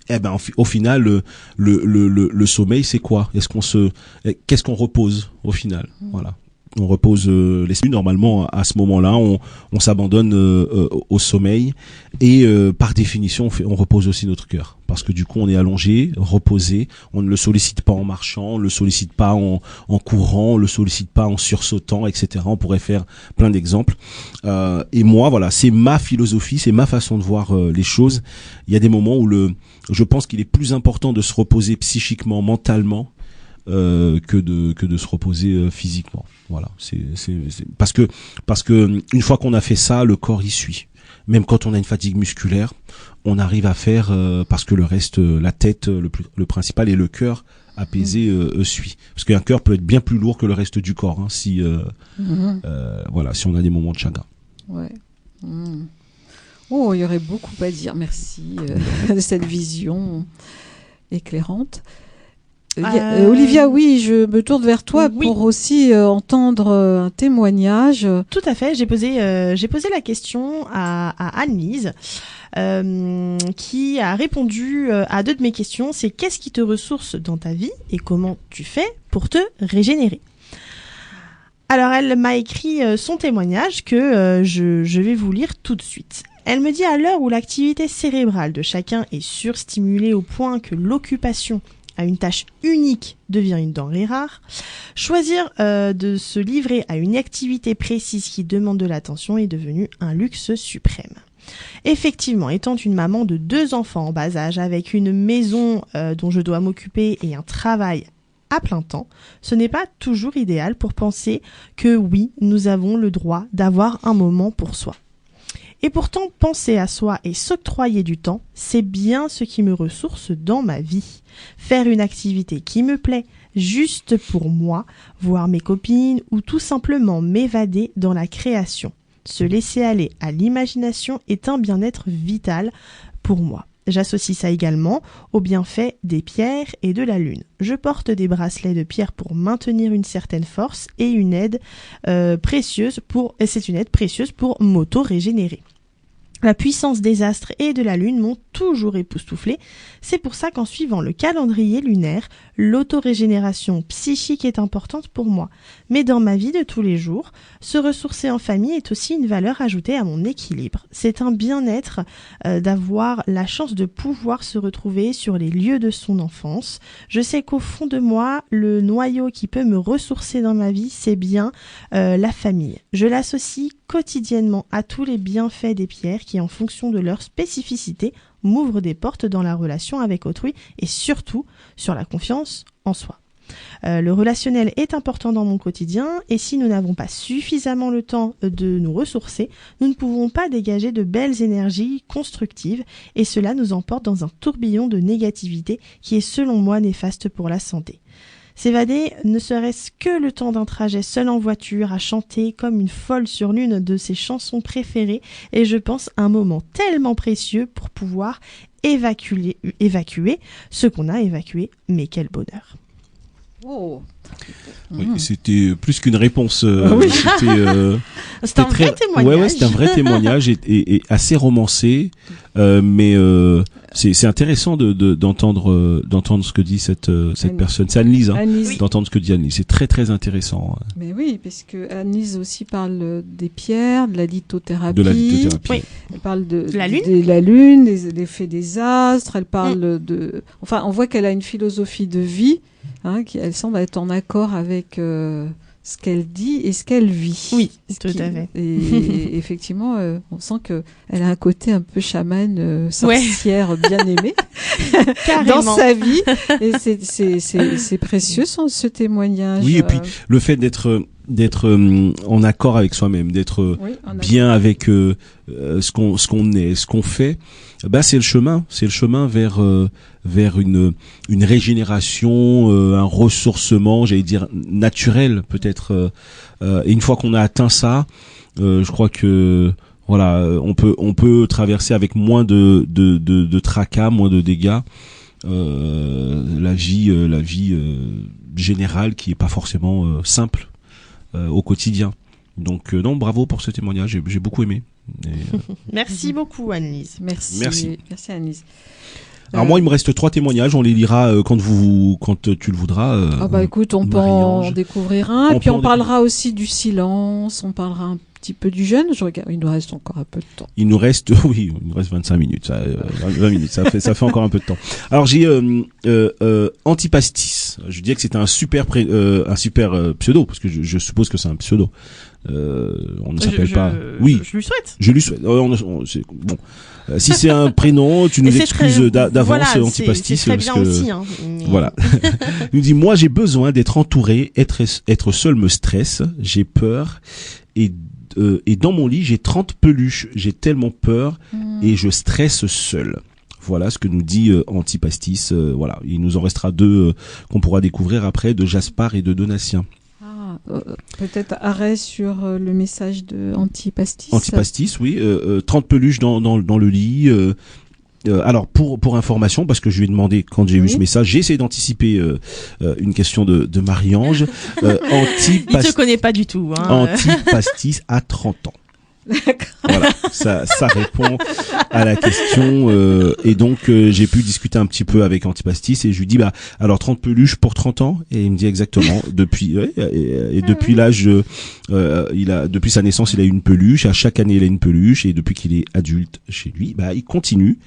Eh ben, au final, le sommeil, c'est quoi? Qu'est-ce qu'on repose au final? Voilà. On repose l'esprit. Normalement, à ce moment-là, on s'abandonne au sommeil et par définition, on repose aussi notre cœur parce que du coup, on est allongé, reposé. On ne le sollicite pas en marchant, on ne le sollicite pas en courant, on le sollicite pas en sursautant, etc. On pourrait faire plein d'exemples. Et moi, voilà, c'est ma philosophie, c'est ma façon de voir les choses. Il y a des moments où je pense qu'il est plus important de se reposer psychiquement, mentalement, que de se reposer physiquement. Voilà, c'est parce que une fois qu'on a fait ça, le corps y suit. Même quand on a une fatigue musculaire, on arrive à faire parce que le reste, la tête, le principal et le cœur apaisé suit. Parce qu'un cœur peut être bien plus lourd que le reste du corps, hein, si voilà, si on a des moments de chagrin. Ouais. Oh, il y aurait beaucoup à dire. Merci de cette vision éclairante. Olivia, oui, je me tourne vers toi pour aussi entendre un témoignage. Tout à fait. J'ai posé la question à Anne-Lise, qui a répondu à deux de mes questions. C'est qu'est-ce qui te ressource dans ta vie et comment tu fais pour te régénérer? Alors, elle m'a écrit son témoignage que je vais vous lire tout de suite. Elle me dit: à l'heure où l'activité cérébrale de chacun est surstimulée au point que l'occupation à une tâche unique devient une denrée rare, choisir de se livrer à une activité précise qui demande de l'attention est devenu un luxe suprême. Effectivement, étant une maman de 2 enfants en bas âge avec une maison dont je dois m'occuper et un travail à plein temps, ce n'est pas toujours idéal pour penser que oui, nous avons le droit d'avoir un moment pour soi. Et pourtant, penser à soi et s'octroyer du temps, c'est bien ce qui me ressource dans ma vie. Faire une activité qui me plaît, juste pour moi, voir mes copines ou tout simplement m'évader dans la création. Se laisser aller à l'imagination est un bien-être vital pour moi. J'associe ça également aux bienfaits des pierres et de la lune. Je porte des bracelets de pierre pour maintenir une certaine force et une aide précieuse pour m'auto-régénérer. La puissance des astres et de la lune m'ont toujours époustouflée. C'est pour ça qu'en suivant le calendrier lunaire, l'autorégénération psychique est importante pour moi. Mais dans ma vie de tous les jours, se ressourcer en famille est aussi une valeur ajoutée à mon équilibre. C'est un bien-être d'avoir la chance de pouvoir se retrouver sur les lieux de son enfance. Je sais qu'au fond de moi, le noyau qui peut me ressourcer dans ma vie, c'est bien la famille. Je l'associe quotidiennement à tous les bienfaits des pierres qui, en fonction de leur spécificité, m'ouvrent des portes dans la relation avec autrui et surtout sur la confiance en soi. Le relationnel est important dans mon quotidien et si nous n'avons pas suffisamment le temps de nous ressourcer, nous ne pouvons pas dégager de belles énergies constructives et cela nous emporte dans un tourbillon de négativité qui est selon moi néfaste pour la santé. S'évader, ne serait-ce que le temps d'un trajet seul en voiture, à chanter comme une folle sur l'une de ses chansons préférées, et je pense un moment tellement précieux pour pouvoir évacuer ce qu'on a évacué, mais quel bonheur. Oh. Oui, c'était plus qu'une réponse. Oui. C'était un vrai témoignage. Ouais, c'était un vrai témoignage et assez romancé, mais c'est intéressant d'entendre ce que dit cette personne. C'est Anne-Lise, hein, Anne-Lise. d'entendre ce que dit Anne-Lise. C'est très très intéressant. Mais oui, parce que Anne-Lise aussi parle des pierres, de la lithothérapie. De la lithothérapie. Oui. Elle parle de La lune. de la lune, l'effet des astres. Elle parle de. Enfin, on voit qu'elle a une philosophie de vie. Elle semble être en accord avec ce qu'elle dit et ce qu'elle vit. Oui, tout à fait. Et effectivement, on sent que elle a un côté un peu chamane, sorcière, bien aimée dans sa vie. Et c'est précieux ce témoignage. Oui, et puis le fait d'être en accord avec soi-même, d'être bien avec ce qu'on est, ce qu'on fait, c'est le chemin vers une régénération, un ressourcement, j'allais dire naturel peut-être. Et une fois qu'on a atteint ça, je crois que voilà, on peut traverser avec moins de tracas, moins de dégâts la vie générale qui est pas forcément simple au quotidien. Donc non, bravo pour ce témoignage, j'ai beaucoup aimé. Merci beaucoup Anne-Lise. Merci Anne-Lise. Alors moi, il me reste 3 témoignages. On les lira quand tu le voudras. Écoute, on peut en découvrir un. Et puis on parlera aussi du silence. On parlera un petit peu du jeûne. Je regarde. Il nous reste encore un peu de temps. Il nous reste 25 minutes. 20 minutes. Ça fait encore un peu de temps. Alors j'ai Antipastis. Je disais que c'était un super pseudo parce que je suppose que c'est un pseudo. On ne s'appelle pas. Oui. Je lui souhaite. Je lui souhaite. C'est bon. Si c'est un prénom, tu nous excuses d'avance, Antipastis. C'est très bien aussi. Hein, mais... Voilà. Il nous dit, moi, j'ai besoin d'être entouré. Être seul me stresse. J'ai peur. Et dans mon lit, j'ai 30 peluches. J'ai tellement peur et je stresse seul. Voilà ce que nous dit Antipastis. Voilà. Il nous en restera 2 qu'on pourra découvrir après, de Jaspar et de Donatien. Peut-être arrêt sur le message de Antipastis. Antipastis, oui. 30 peluches dans le lit. Alors pour information, parce que je lui ai demandé quand j'ai vu ce message, j'ai essayé d'anticiper une question de Marie-Ange. Il te connaît pas du tout. Antipastis a 30 ans. D'accord. Voilà, ça répond à la question et donc j'ai pu discuter un petit peu avec Antipastis et je lui dis alors 30 peluches pour 30 ans et il me dit exactement depuis depuis l'âge depuis sa naissance, il a une peluche, à chaque année il a une peluche et depuis qu'il est adulte chez lui, il continue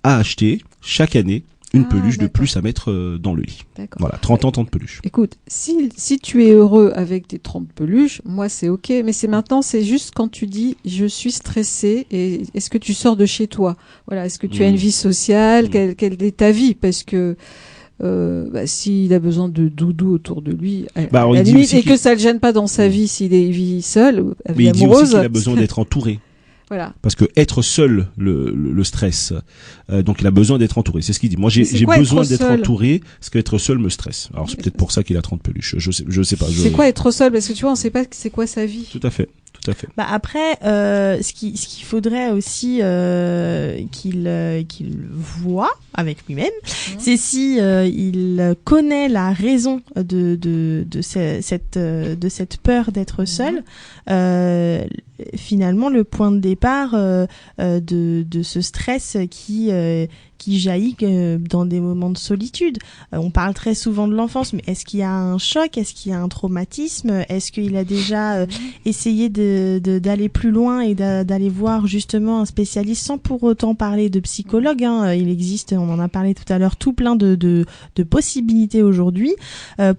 à acheter chaque année une peluche de plus à mettre dans le lit. D'accord. Voilà, 30 ans, 30 peluches. Écoute, si tu es heureux avec tes 30 peluches, moi c'est ok, mais c'est juste quand tu dis je suis stressé et est-ce que tu sors de chez toi? Voilà, est-ce que tu as une vie sociale? Quelle est ta vie? Parce que s'il a besoin de doudou autour de lui, à la limite, et que ça le gêne pas dans sa vie s'il vit seul, mais il dit aussi qu'il a besoin d'être entouré. Voilà. Parce que être seul le stresse, donc il a besoin d'être entouré. C'est ce qu'il dit. Moi j'ai besoin d'être entouré parce qu'être seul me stresse. Alors c'est peut-être pour ça qu'il a 30 peluches. Je sais pas. C'est quoi être seul? Parce que tu vois, on sait pas c'est quoi sa vie. Tout à fait. Après, ce qu'il faudrait aussi qu'il voit avec lui-même, c'est si il connaît la raison de cette peur d'être seul. Finalement, le point de départ de ce stress qui jaillit dans des moments de solitude. On parle très souvent de l'enfance, mais est-ce qu'il y a un choc? Est-ce qu'il y a un traumatisme? Est-ce qu'il a déjà essayé d'aller plus loin et d'aller voir justement un spécialiste sans pour autant parler de psychologue, hein. Il existe, on en a parlé tout à l'heure, tout plein de possibilités aujourd'hui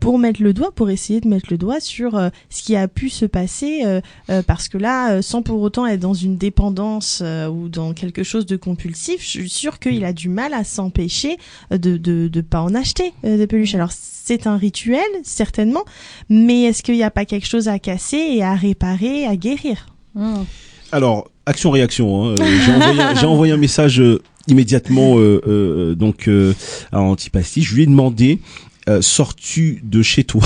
pour essayer de mettre le doigt sur ce qui a pu se passer parce que là, sans pour autant être dans une dépendance ou dans quelque chose de compulsif, je suis sûre qu'il a du mal à s'empêcher de pas en acheter des peluches. Alors c'est un rituel certainement, mais est-ce qu'il n'y a pas quelque chose à casser et à réparer, à guérir? Alors action-réaction. J'ai envoyé un message immédiatement à Antipastis. Je lui ai demandé sors-tu de chez toi?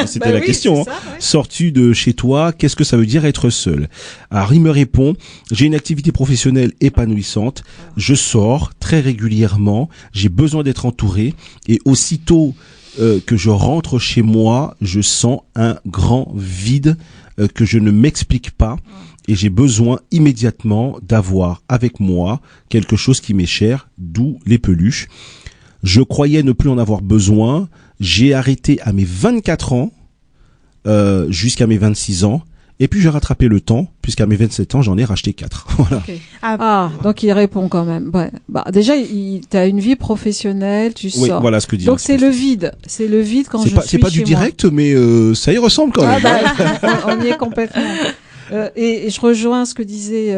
C'était Bah la oui, question. c'est Hein. ça, ouais. Sors-tu de chez toi? Qu'est-ce que ça veut dire être seul? Alors il me répond, j'ai une activité professionnelle épanouissante, je sors très régulièrement, j'ai besoin d'être entouré et aussitôt que je rentre chez moi, je sens un grand vide que je ne m'explique pas et j'ai besoin immédiatement d'avoir avec moi quelque chose qui m'est cher, d'où les peluches. Je croyais ne plus en avoir besoin. J'ai arrêté à mes 24 ans, jusqu'à mes 26 ans. Et puis j'ai rattrapé le temps, puisqu'à mes 27 ans, j'en ai racheté 4. Voilà. Okay. Donc il répond quand même. Ouais. Bah, déjà, t'as une vie professionnelle, tu Oui, sors. voilà ce que dit. Donc c'est le vide. C'est le vide quand je suis c'est pas du chez direct, mais ça y ressemble quand même. On y est complètement. Et je rejoins ce que disait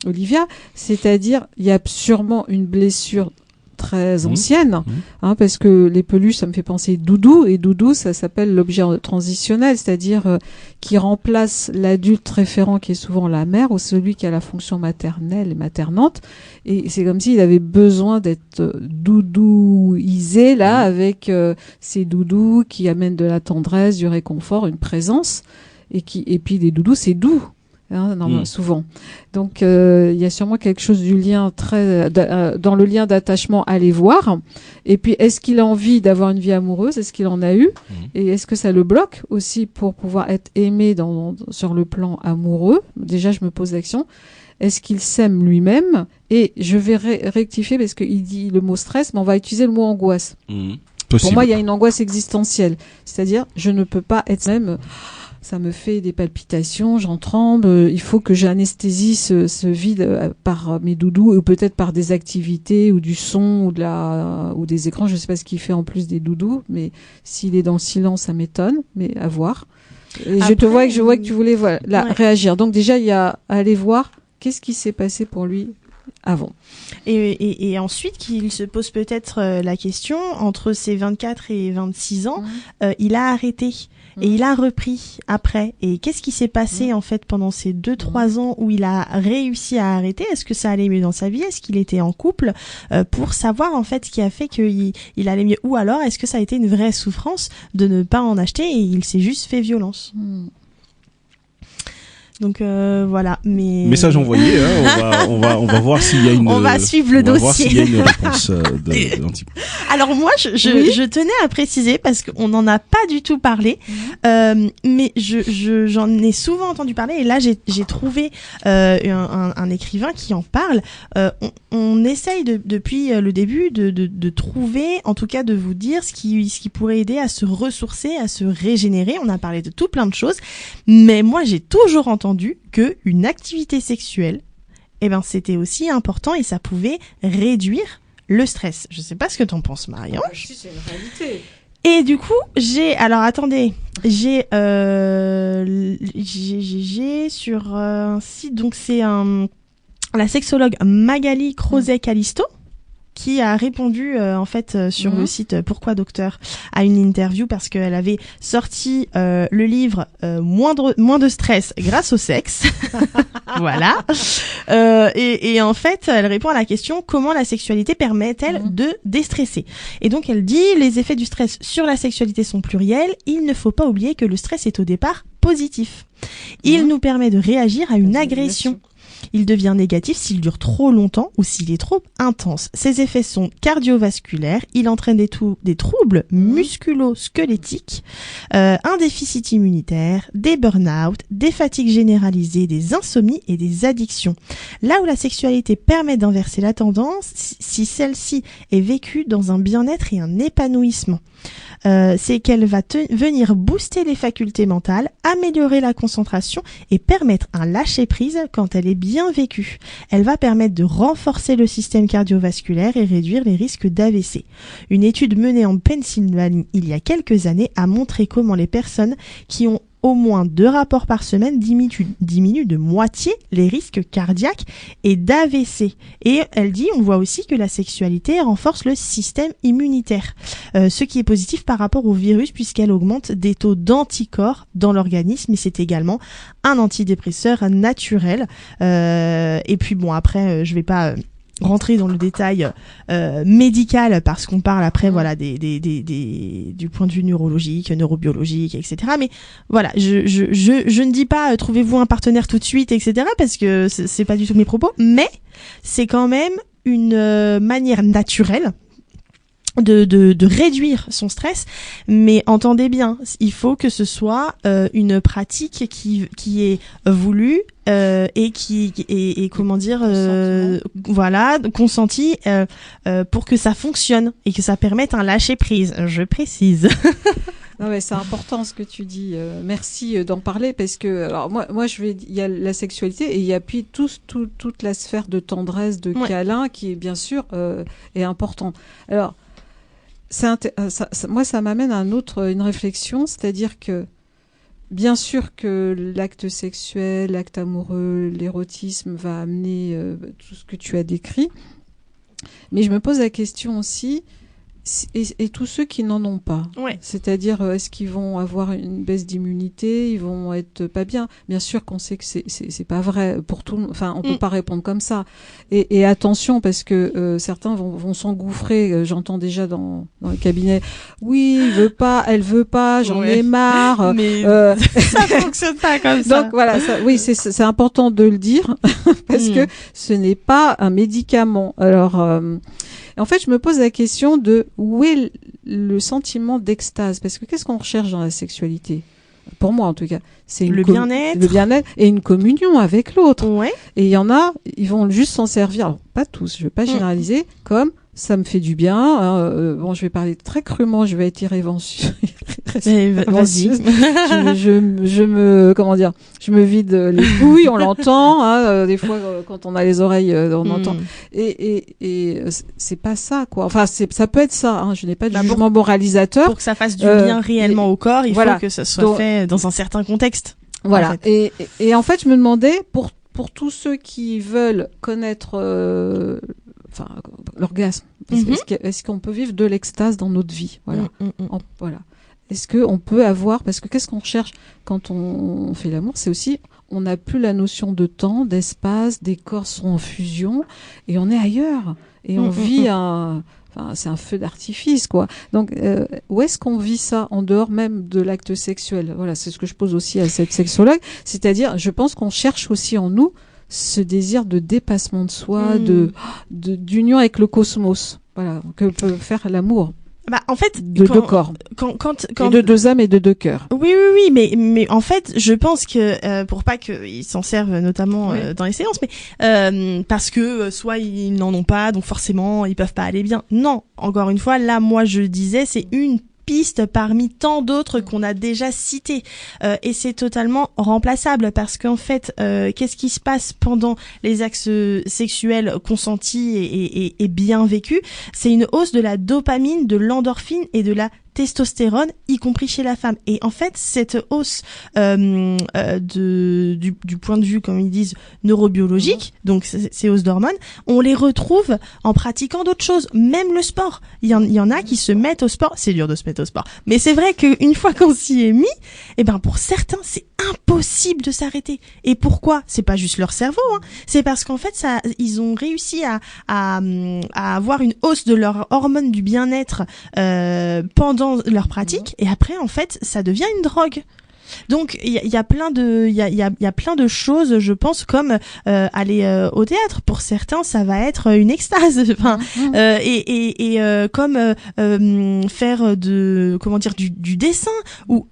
Olivia, c'est-à-dire il y a sûrement une blessure très ancienne, hein, parce que les peluches, ça me fait penser doudou, et doudou, ça s'appelle l'objet transitionnel, c'est-à-dire qui remplace l'adulte référent qui est souvent la mère ou celui qui a la fonction maternelle et maternante, et c'est comme s'il avait besoin d'être doudouisé là avec ces doudous qui amènent de la tendresse, du réconfort, une présence, et puis les doudous c'est doux. Hein, souvent. Donc il y a sûrement quelque chose du lien dans le lien d'attachement à les voir. Et puis est-ce qu'il a envie d'avoir une vie amoureuse? Est-ce qu'il en a eu? Et est-ce que ça le bloque aussi pour pouvoir être aimé sur le plan amoureux? Déjà je me pose la question. Est-ce qu'il s'aime lui-même? Et je vais rectifier parce qu'il dit le mot stress, mais on va utiliser le mot angoisse. Pour moi il y a une angoisse existentielle. C'est-à-dire je ne peux pas être même... Ça me fait des palpitations, j'en tremble. Il faut que j'anesthésie ce vide par mes doudous ou peut-être par des activités ou du son ou des écrans. Je sais pas ce qu'il fait en plus des doudous, mais s'il est dans le silence, ça m'étonne. Mais à voir. Et je vois que tu voulais réagir. Donc déjà, il y a à aller voir qu'est-ce qui s'est passé pour lui avant. Et ensuite, qu'il se pose peut-être la question, entre ses 24 et 26 ans, il a arrêté. Et il a repris après. Et qu'est-ce qui s'est passé en fait pendant ces 2-3 ans où il a réussi à arrêter? Est-ce que ça allait mieux dans sa vie? Est-ce qu'il était en couple? Pour savoir en fait ce qui a fait qu'il allait mieux. Ou alors est-ce que ça a été une vraie souffrance de ne pas en acheter et il s'est juste fait violence? Donc voilà, message envoyé, hein, on va voir s'il y a une on va suivre le dossier. Voir s'il y a une réponse Alors moi je tenais à préciser parce qu'on n'en a pas du tout parlé, mais j'en ai souvent entendu parler et là j'ai trouvé un écrivain qui en parle. On essaye depuis le début de trouver, en tout cas de vous dire ce qui pourrait aider à se ressourcer, à se régénérer. On a parlé de tout plein de choses, mais moi j'ai toujours entendu que une activité sexuelle, c'était aussi important et ça pouvait réduire le stress. Je sais pas ce que t'en penses, Marianne. Si, c'est une réalité. Et du coup, j'ai sur un site, donc c'est la sexologue Magali Crozet-Calisto qui a répondu sur le site Pourquoi Docteur à une interview parce qu'elle avait sorti le livre moins de stress grâce au sexe. Voilà. Et en fait, elle répond à la question comment la sexualité permet-elle de déstresser. Et donc elle dit les effets du stress sur la sexualité sont pluriels. Il ne faut pas oublier que le stress est au départ positif. Il nous permet de réagir à une agression. Il devient négatif s'il dure trop longtemps ou s'il est trop intense. Ses effets sont cardiovasculaires, il entraîne des troubles musculo-squelettiques, un déficit immunitaire, des burn-out, des fatigues généralisées, des insomnies et des addictions. Là où la sexualité permet d'inverser la tendance, si celle-ci est vécue dans un bien-être et un épanouissement. C'est qu'elle va venir booster les facultés mentales, améliorer la concentration et permettre un lâcher-prise quand elle est bien vécue. Elle va permettre de renforcer le système cardiovasculaire et réduire les risques d'AVC. Une étude menée en Pennsylvanie il y a quelques années a montré comment les personnes qui ont au moins 2 rapports par semaine diminuent de moitié les risques cardiaques et d'AVC. Et elle dit, on voit aussi que la sexualité renforce le système immunitaire, ce qui est positif par rapport au virus puisqu'elle augmente des taux d'anticorps dans l'organisme et c'est également un antidépresseur naturel. Et puis bon, après, je vais pas rentrer dans le détail médical parce qu'on parle après voilà du point de vue neurologique, neurobiologique, etc. Mais voilà, je ne dis pas trouvez-vous un partenaire tout de suite, etc. parce que c'est pas du tout mes propos, mais c'est quand même une manière naturelle de réduire son stress, mais entendez bien, il faut que ce soit une pratique qui est voulue et qui est comment dire voilà, consentie pour que ça fonctionne et que ça permette un lâcher prise, je précise. Non mais c'est important ce que tu dis. Merci d'en parler parce que alors moi il y a la sexualité et il y a puis toute la sphère de tendresse, de câlin qui est bien sûr est important. Alors moi ça m'amène à une réflexion, c'est-à-dire que bien sûr que l'acte sexuel, l'acte amoureux, l'érotisme va amener tout ce que tu as décrit, mais je me pose la question aussi. Et tous ceux qui n'en ont pas, c'est-à-dire est-ce qu'ils vont avoir une baisse d'immunité, ils vont être pas bien. Bien sûr qu'on sait que c'est pas vrai pour tout. Enfin, on peut pas répondre comme ça. Et attention parce que certains vont s'engouffrer. J'entends déjà dans le cabinet. Oui, elle veut pas. J'en ai marre. Mais ça fonctionne pas comme ça. Donc voilà, oui, c'est important de le dire parce que ce n'est pas un médicament. Alors. En fait, je me pose la question de où est le sentiment d'extase, parce que qu'est-ce qu'on recherche dans la sexualité ? Pour moi, en tout cas, c'est le bien-être et une communion avec l'autre. Ouais. Et il y en a, ils vont juste s'en servir. Alors, pas tous, je vais pas généraliser, comme ça me fait du bien. Bon, je vais parler très crûment, je vais être irrévérencieuse. Vas-y. Je me vide les couilles, on l'entend. Des fois, quand on a les oreilles, on entend. Et c'est pas ça, quoi. Enfin, ça peut être ça. Je n'ai pas de jugement moralisateur. Pour que ça fasse du bien réellement au corps, il faut que ça soit fait dans un certain contexte. Voilà. En fait. Et en fait, je me demandais pour tous ceux qui veulent connaître l'orgasme, est-ce qu'on peut vivre de l'extase dans notre vie ? Voilà. Voilà. Est-ce qu'on peut avoir, parce que qu'est-ce qu'on recherche quand on fait l'amour ? C'est aussi, on n'a plus la notion de temps, d'espace, des corps sont en fusion et on est ailleurs et on vit c'est un feu d'artifice, quoi. Donc, où est-ce qu'on vit ça en dehors même de l'acte sexuel ? Voilà, c'est ce que je pose aussi à cette sexologue. C'est-à-dire, je pense qu'on cherche aussi en nous ce désir de dépassement de soi, d'union avec le cosmos. Voilà, que peut faire l'amour. Bah, en fait, deux corps. Et de deux âmes et de deux cœurs. Oui, mais en fait, je pense que, pour pas qu'ils s'en servent notamment dans les séances, mais parce que soit ils n'en ont pas, donc forcément ils peuvent pas aller bien. Non, encore une fois, là, moi je disais, c'est une piste parmi tant d'autres qu'on a déjà citées, et c'est totalement remplaçable parce qu'en fait qu'est-ce qui se passe pendant les actes sexuels consentis et bien vécus ? C'est une hausse de la dopamine, de l'endorphine et de la testostérone, y compris chez la femme. Et en fait, cette hausse du point de vue, comme ils disent, neurobiologique, donc ces hausses d'hormones, on les retrouve en pratiquant d'autres choses, même le sport. Il y en a qui se mettent au sport. C'est dur de se mettre au sport, mais c'est vrai qu'une fois qu'on s'y est mis, pour certains, c'est impossible de s'arrêter. Et pourquoi ? C'est pas juste leur cerveau, c'est parce qu'en fait, ils ont réussi à avoir une hausse de leurs hormones du bien-être pendant leur pratique, et après en fait ça devient une drogue. Donc il y a plein de choses, je pense, comme aller au théâtre. Pour certains, ça va être une extase. Enfin, comme faire du dessin, ou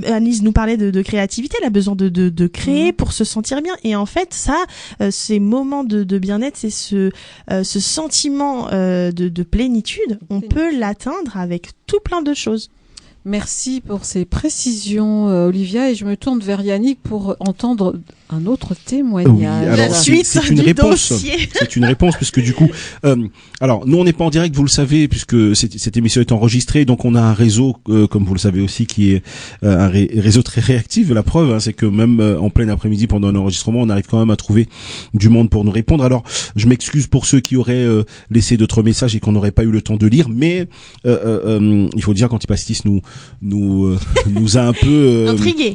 Annelise nous parlait de créativité, elle a besoin de créer pour se sentir bien. Et en fait, ça, ces moments de bien-être, c'est ce sentiment de plénitude, on peut l'atteindre avec tout plein de choses. Merci pour ces précisions, Olivia, et je me tourne vers Yannick pour entendre un autre témoignage. Oui, alors la suite c'est une du réponse. dossier. C'est une réponse puisque du coup, alors nous on n'est pas en direct, vous le savez, puisque cette émission est enregistrée, donc on a un réseau, comme vous le savez aussi, qui est un réseau très réactif. La preuve, c'est que même en plein après-midi pendant un enregistrement, on arrive quand même à trouver du monde pour nous répondre. Alors, je m'excuse pour ceux qui auraient laissé d'autres messages et qu'on n'aurait pas eu le temps de lire, mais il faut dire qu'Antipastis nous nous a un peu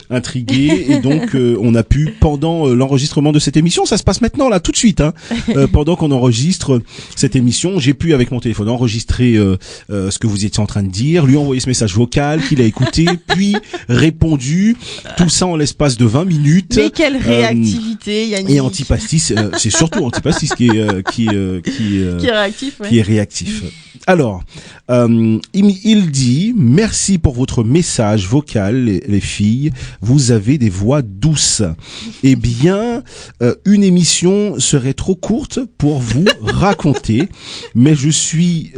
intrigué et donc on a pu pendant l'enregistrement de cette émission, ça se passe maintenant là tout de suite pendant qu'on enregistre cette émission, j'ai pu avec mon téléphone enregistrer ce que vous étiez en train de dire, lui envoyer ce message vocal qu'il a écouté puis répondu, tout ça en l'espace de 20 minutes. Mais quelle réactivité, Yannick. Et Antipastis, c'est surtout Antipastis qui est réactif, ouais. Qui est réactif. Alors, il dit: merci pour votre message vocal, les filles. Vous avez des voix douces. Eh bien, une émission serait trop courte pour vous raconter, mais je suis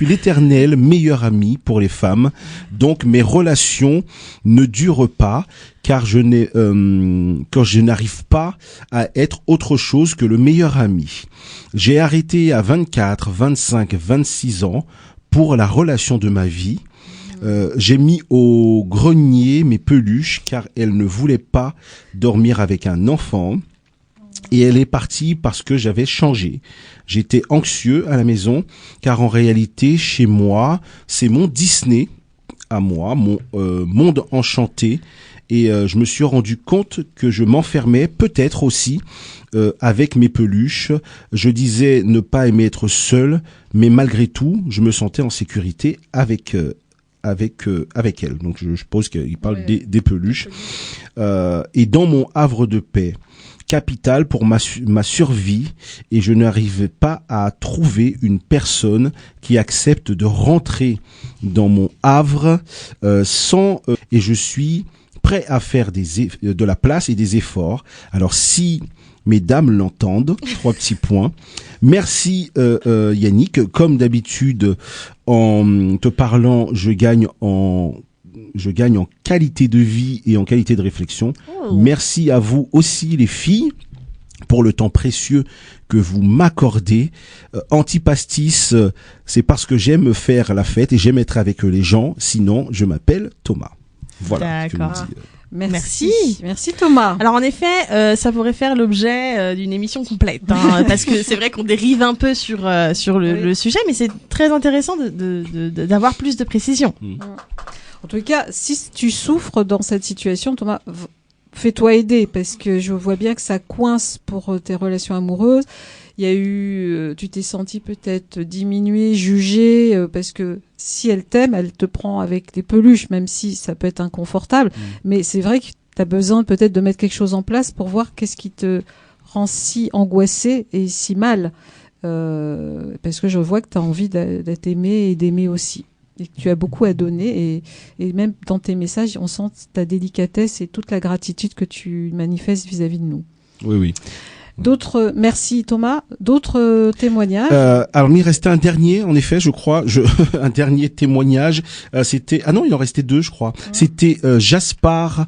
l'éternel meilleur ami pour les femmes. Donc mes relations ne durent pas, car quand je n'arrive pas à être autre chose que le meilleur ami. J'ai arrêté à 24, 25, 26 ans pour la relation de ma vie. J'ai mis au grenier mes peluches car elle ne voulait pas dormir avec un enfant. Et elle est partie parce que j'avais changé. J'étais anxieux à la maison car en réalité, chez moi, c'est mon Disney à moi, mon monde enchanté. Et je me suis rendu compte que je m'enfermais peut-être aussi avec mes peluches. Je disais ne pas aimer être seul, mais malgré tout, je me sentais en sécurité avec elle. Donc je suppose qu'il parle des peluches. Et dans mon havre de paix capital pour ma survie, et je n'arrivais pas à trouver une personne qui accepte de rentrer dans mon havre sans et je suis prêt à faire de la place et des efforts. Alors si mesdames l'entendent, 3 petits points. Merci Yannick, comme d'habitude en te parlant, je gagne en qualité de vie et en qualité de réflexion. Oh. Merci à vous aussi les filles pour le temps précieux que vous m'accordez. Antipastis, c'est parce que j'aime faire la fête et j'aime être avec les gens, sinon je m'appelle Thomas. Voilà. D'accord. Merci Thomas. Alors en effet, ça pourrait faire l'objet d'une émission complète, parce que c'est vrai qu'on dérive un peu sur le sujet, mais c'est très intéressant d'avoir plus de précision. En tout cas, si tu souffres dans cette situation, Thomas, fais-toi aider, parce que je vois bien que ça coince pour tes relations amoureuses. Il y a eu, tu t'es senti peut-être diminué, jugé, parce que si elle t'aime, elle te prend avec des peluches, même si ça peut être inconfortable. Mais c'est vrai que tu as besoin peut-être de mettre quelque chose en place pour voir qu'est-ce qui te rend si angoissé et si mal. Parce que je vois que tu as envie d'être aimé et d'aimer aussi. Et que tu as beaucoup à donner, et même dans tes messages, on sent ta délicatesse et toute la gratitude que tu manifestes vis-à-vis de nous. Oui. Merci Thomas. D'autres témoignages? Alors il restait un dernier, en effet, je crois, un dernier témoignage. C'était, il en restait 2, je crois. C'était Jaspar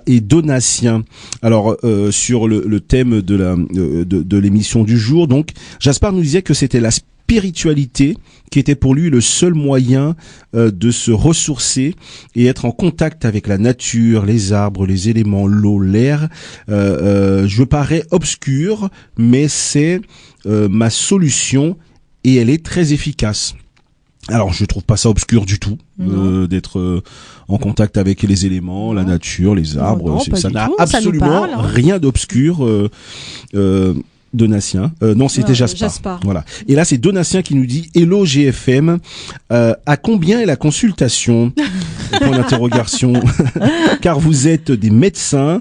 et Donatien. Alors sur le thème de l'émission du jour. Donc Jaspar nous disait que c'était la spiritualité qui était pour lui le seul moyen de se ressourcer et être en contact avec la nature, les arbres, les éléments, l'eau, l'air. Je parais obscur, mais c'est ma solution et elle est très efficace. Alors je trouve pas ça obscur du tout d'être en contact avec les éléments, la nature, les arbres. Ça n'a absolument rien d'obscur. Donatien, non c'était Jaspar. Voilà. Et là c'est Donatien qui nous dit: Hello GFM, à combien est la consultation? Point d'interrogation. Car vous êtes des médecins,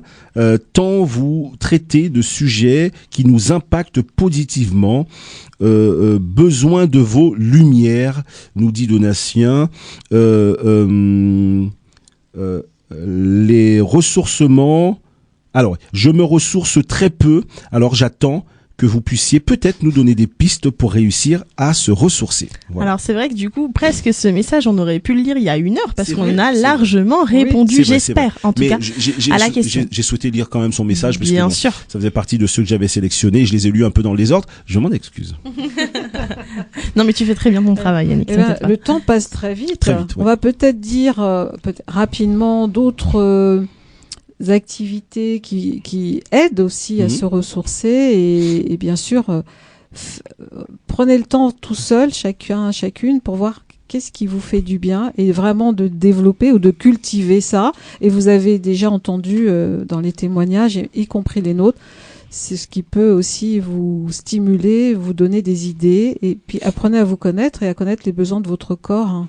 tant vous traitez de sujets qui nous impactent positivement. Besoin de vos lumières, nous dit Donatien. Les ressourcements. Alors, je me ressource très peu, alors j'attends que vous puissiez peut-être nous donner des pistes pour réussir à se ressourcer. Voilà. Alors c'est vrai que du coup, presque ce message, on aurait pu le lire il y a 1 heure, parce qu'on a largement répondu, j'espère, en tout cas, à la question. J'ai souhaité lire quand même son message, parce bien que sûr. Ça faisait partie de ceux que j'avais sélectionnés, je les ai lus un peu dans le désordre, je m'en excuse. Non mais tu fais très bien ton travail, Yannick. Le temps passe très vite. Très vite, ouais. On va peut-être dire rapidement d'autres activités qui aident aussi à se ressourcer, et bien sûr prenez le temps tout seul, chacune, pour voir qu'est-ce qui vous fait du bien et vraiment de développer ou de cultiver ça. Et vous avez déjà entendu dans les témoignages, y compris les nôtres, c'est ce qui peut aussi vous stimuler, vous donner des idées, et puis apprenez à vous connaître et à connaître les besoins de votre corps. Hein.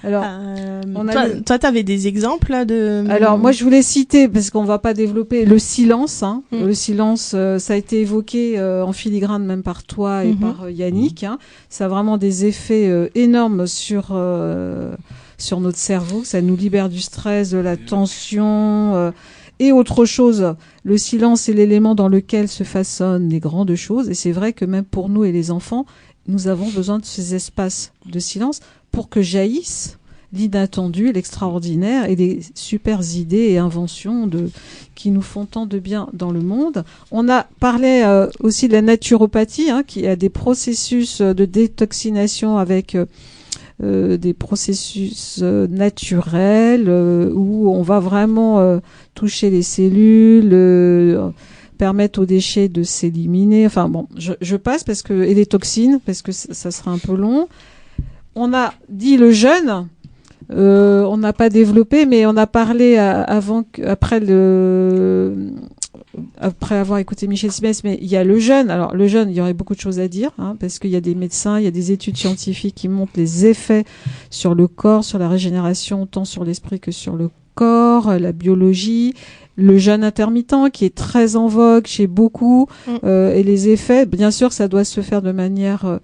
Alors, toi, t'avais des exemples là, de. Alors, moi, je voulais citer parce qu'on va pas développer le silence. Hein. Le silence, ça a été évoqué en filigrane même par toi et par Yannick. Hein. Ça a vraiment des effets énormes sur notre cerveau. Ça nous libère du stress, de la tension. Et autre chose, le silence est l'élément dans lequel se façonnent les grandes choses. Et c'est vrai que même pour nous et les enfants, nous avons besoin de ces espaces de silence pour que jaillisse l'inattendu, l'extraordinaire et les super idées et inventions qui nous font tant de bien dans le monde. On a parlé aussi de la naturopathie, hein, qui a des processus de détoxination avec des processus naturels où on va vraiment toucher les cellules, permettre aux déchets de s'éliminer. Enfin bon, je passe et les toxines parce que ça sera un peu long. On a dit le jeûne. On n'a pas développé, mais on a parlé après avoir écouté Michel Simès, mais il y a le jeûne. Alors le jeûne, il y aurait beaucoup de choses à dire, hein, parce qu'il y a des médecins, il y a des études scientifiques qui montrent les effets sur le corps, sur la régénération, tant sur l'esprit que sur le corps, la biologie. Le jeûne intermittent qui est très en vogue chez beaucoup, et les effets, bien sûr, ça doit se faire de manière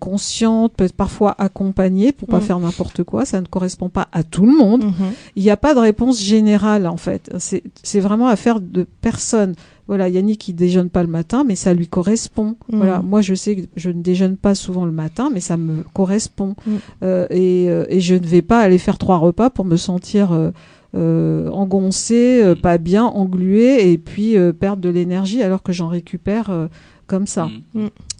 consciente, peut-être parfois accompagnée pour pas faire n'importe quoi. Ça ne correspond pas à tout le monde. Il n'y a pas de réponse générale en fait. C'est vraiment affaire de personne. Voilà, Yannick il déjeune pas le matin, mais ça lui correspond. Voilà, moi je sais que je ne déjeune pas souvent le matin, mais ça me correspond. Et je ne vais pas aller faire 3 repas pour me sentir engoncé, pas bien, englué et puis perdre de l'énergie alors que j'en récupère comme ça.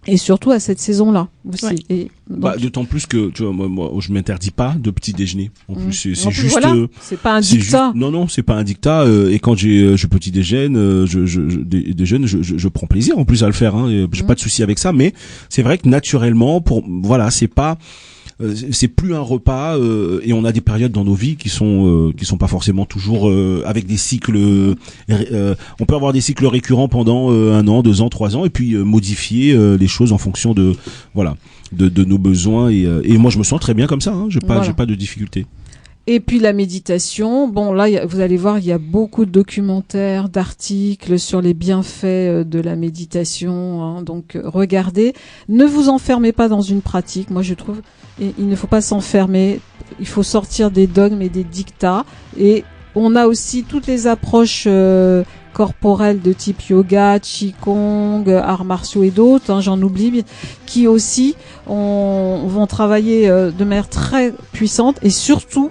Et surtout à cette saison-là aussi. Ouais. Et donc, d'autant plus que tu vois, moi je m'interdis pas de petit déjeuner. En plus c'est juste voilà, c'est pas un dictat. Non, c'est pas un dictat et quand je petit déjeune, je prends plaisir en plus à le faire hein, j'ai pas de souci avec ça, mais c'est vrai que naturellement c'est plus un repas et on a des périodes dans nos vies qui sont pas forcément toujours avec des cycles on peut avoir des cycles récurrents pendant 1 an, 2 ans, 3 ans et puis modifier les choses en fonction de nos besoins et moi je me sens très bien comme ça hein, j'ai pas de difficulté. Et puis la méditation, bon là vous allez voir il y a beaucoup de documentaires, d'articles sur les bienfaits de la méditation hein, donc regardez, ne vous enfermez pas dans une pratique, moi je trouve il ne faut pas s'enfermer, il faut sortir des dogmes et des dictats et on a aussi toutes les approches corporelles de type yoga, qigong, arts martiaux et d'autres, hein, j'en oublie, qui aussi vont travailler de manière très puissante et surtout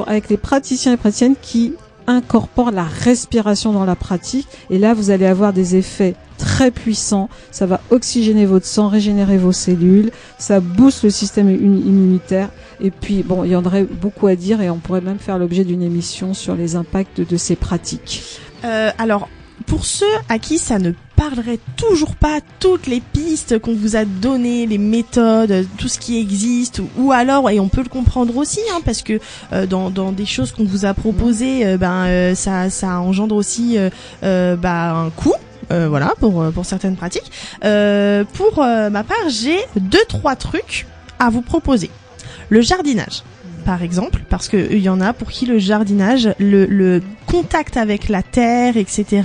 avec les praticiens et praticiennes qui incorporent la respiration dans la pratique et là vous allez avoir des effets très puissants, ça va oxygéner votre sang, régénérer vos cellules, ça booste le système immunitaire et puis bon il y en aurait beaucoup à dire et on pourrait même faire l'objet d'une émission sur les impacts de ces pratiques. Alors pour ceux à qui ça ne parlerait toujours pas, toutes les pistes qu'on vous a données, les méthodes, tout ce qui existe, ou alors, et on peut le comprendre aussi, hein, parce que dans des choses qu'on vous a proposées, ça engendre aussi un coût. Voilà pour certaines pratiques. Pour ma part, j'ai 2-3 trucs à vous proposer. Le jardinage. Par exemple, parce que il y en a pour qui le jardinage, le contact avec la terre, etc.,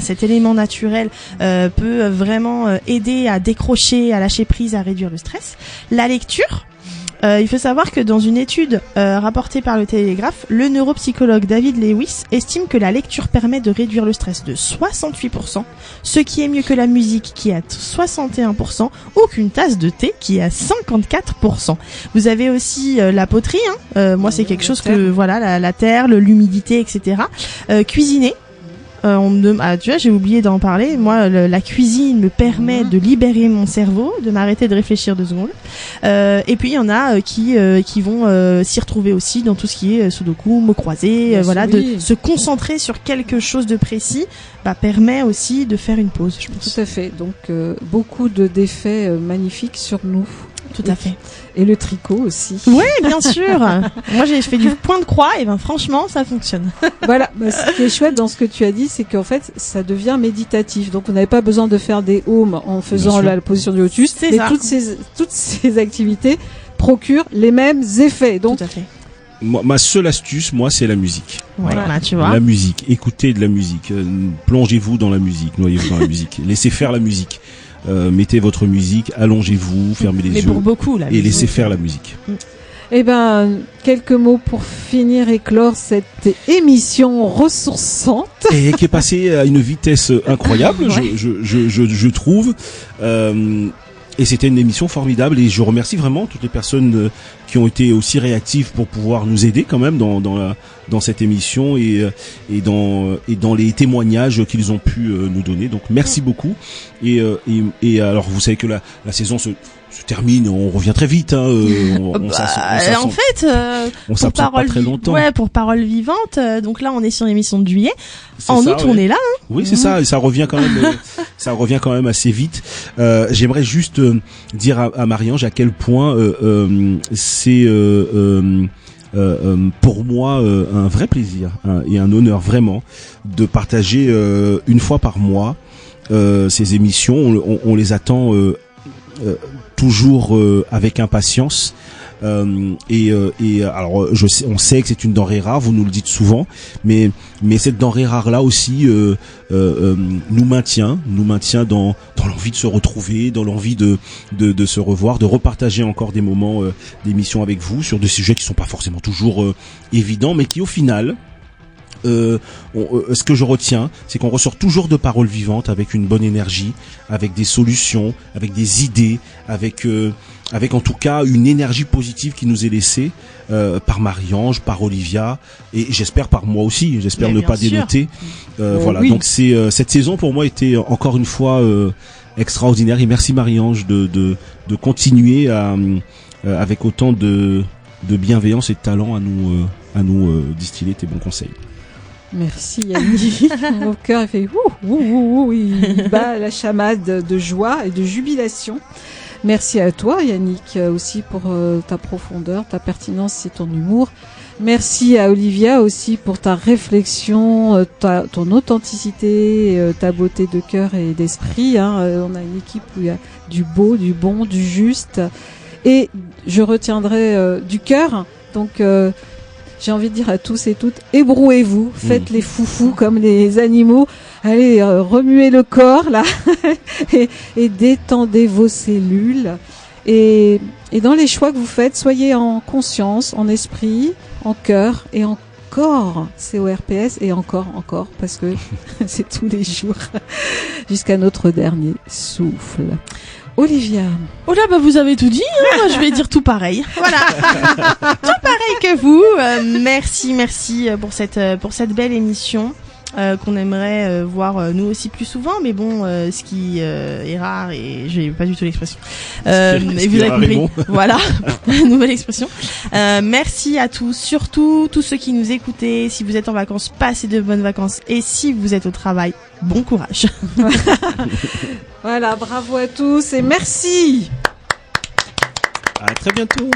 cet élément naturel peut vraiment aider à décrocher, à lâcher prise, à réduire le stress. La lecture. Il faut savoir que dans une étude rapportée par le Télégraphe, le neuropsychologue David Lewis estime que la lecture permet de réduire le stress de 68%, ce qui est mieux que la musique qui est à 61%, ou qu'une tasse de thé qui est à 54%. Vous avez aussi la poterie, hein. Moi c'est quelque chose que voilà, la terre, l'humidité, etc. Cuisiner. Tu vois, j'ai oublié d'en parler. Moi, la cuisine me permet de libérer mon cerveau, de m'arrêter de réfléchir 2 secondes. Et puis il y en a qui vont s'y retrouver aussi dans tout ce qui est sudoku, mots croisés, de se concentrer sur quelque chose de précis, permet aussi de faire une pause, je pense. Tout à fait. Donc beaucoup d'effets magnifiques sur nous. Tout à fait. Et le tricot aussi. Oui, bien sûr. Moi, je fais du point de croix et franchement, ça fonctionne. Voilà, ce qui est chouette dans ce que tu as dit, c'est qu'en fait, ça devient méditatif. Donc, vous n'avez pas besoin de faire des ohms en faisant la position du lotus. C'est mais ça. toutes ces activités procurent les mêmes effets. Donc, tout à fait. Ma seule astuce, moi, c'est la musique. Ouais, Voilà. bah, tu vois. La musique. Écoutez de la musique. Plongez-vous dans la musique. Noyez-vous dans la musique. Laissez faire la musique. Mettez votre musique, allongez-vous, fermez les Mais yeux pour beaucoup, là. et laissez faire la musique. eh ben, quelques mots pour finir et clore cette émission ressourçante. Et qui est passée à une vitesse incroyable, Ouais. je trouve. Et c'était une émission formidable et je remercie vraiment toutes les personnes qui ont été aussi réactives pour pouvoir nous aider quand même dans cette émission et dans les témoignages qu'ils ont pu nous donner. Donc merci beaucoup. Et alors vous savez que la saison se termine, on revient très vite. Hein, En fait, on s'absente pas très longtemps. Ouais, pour Parole Vivante. Donc là, on est sur l'émission de juillet. C'est En ça, août, ouais. on est là. Hein. Oui, c'est ça, et ça revient quand même, ça revient quand même assez vite. J'aimerais juste dire à Marie-Ange à quel point c'est pour moi un vrai plaisir et un honneur vraiment de partager une fois par mois ces émissions. On les attend toujours avec impatience. Et alors on sait que c'est une denrée rare, vous nous le dites souvent, mais cette denrée rare là aussi nous maintient dans l'envie de se retrouver, dans l'envie de se revoir, de repartager encore des moments d'émission avec vous sur des sujets qui sont pas forcément toujours évidents, mais qui au final ce que je retiens, c'est qu'on ressort toujours de Paroles Vivantes avec une bonne énergie, avec des solutions, avec des idées, avec en tout cas une énergie positive qui nous est laissée par Marie-Ange, par Olivia et j'espère par moi aussi. J'espère Mais ne bien pas sûr. dénoter. Voilà. Oui. Donc c'est cette saison pour moi était encore une fois extraordinaire et merci Marie-Ange de continuer avec autant de bienveillance et de talent à nous distiller tes bons conseils. Merci Yannick. Mon cœur il fait ouh, il bat la chamade de joie et de jubilation. Merci à toi Yannick aussi pour ta profondeur, ta pertinence et ton humour. Merci à Olivia aussi pour ta réflexion, ton authenticité, ta beauté de cœur et d'esprit. Hein. On a une équipe où il y a du beau, du bon, du juste. Et je retiendrai du cœur. Donc j'ai envie de dire à tous et toutes, ébrouez-vous, faites les foufous comme les animaux, allez remuez le corps là et détendez vos cellules et dans les choix que vous faites, soyez en conscience, en esprit, en cœur et en corps, CORPS et encore parce que c'est tous les jours jusqu'à notre dernier souffle. Olivia. Oh là, bah vous avez tout dit. Hein. Moi, je vais dire tout pareil. Voilà. Tout pareil que vous. Merci pour cette belle émission qu'on aimerait voir nous aussi plus souvent. Mais bon, ce qui est rare et j'ai pas du tout l'expression. Et vous avez compris. Bon. Voilà, nouvelle expression. Merci à tous, surtout tous ceux qui nous écoutez. Si vous êtes en vacances, passez de bonnes vacances. Et si vous êtes au travail, bon courage. Voilà, bravo à tous et merci. À très bientôt.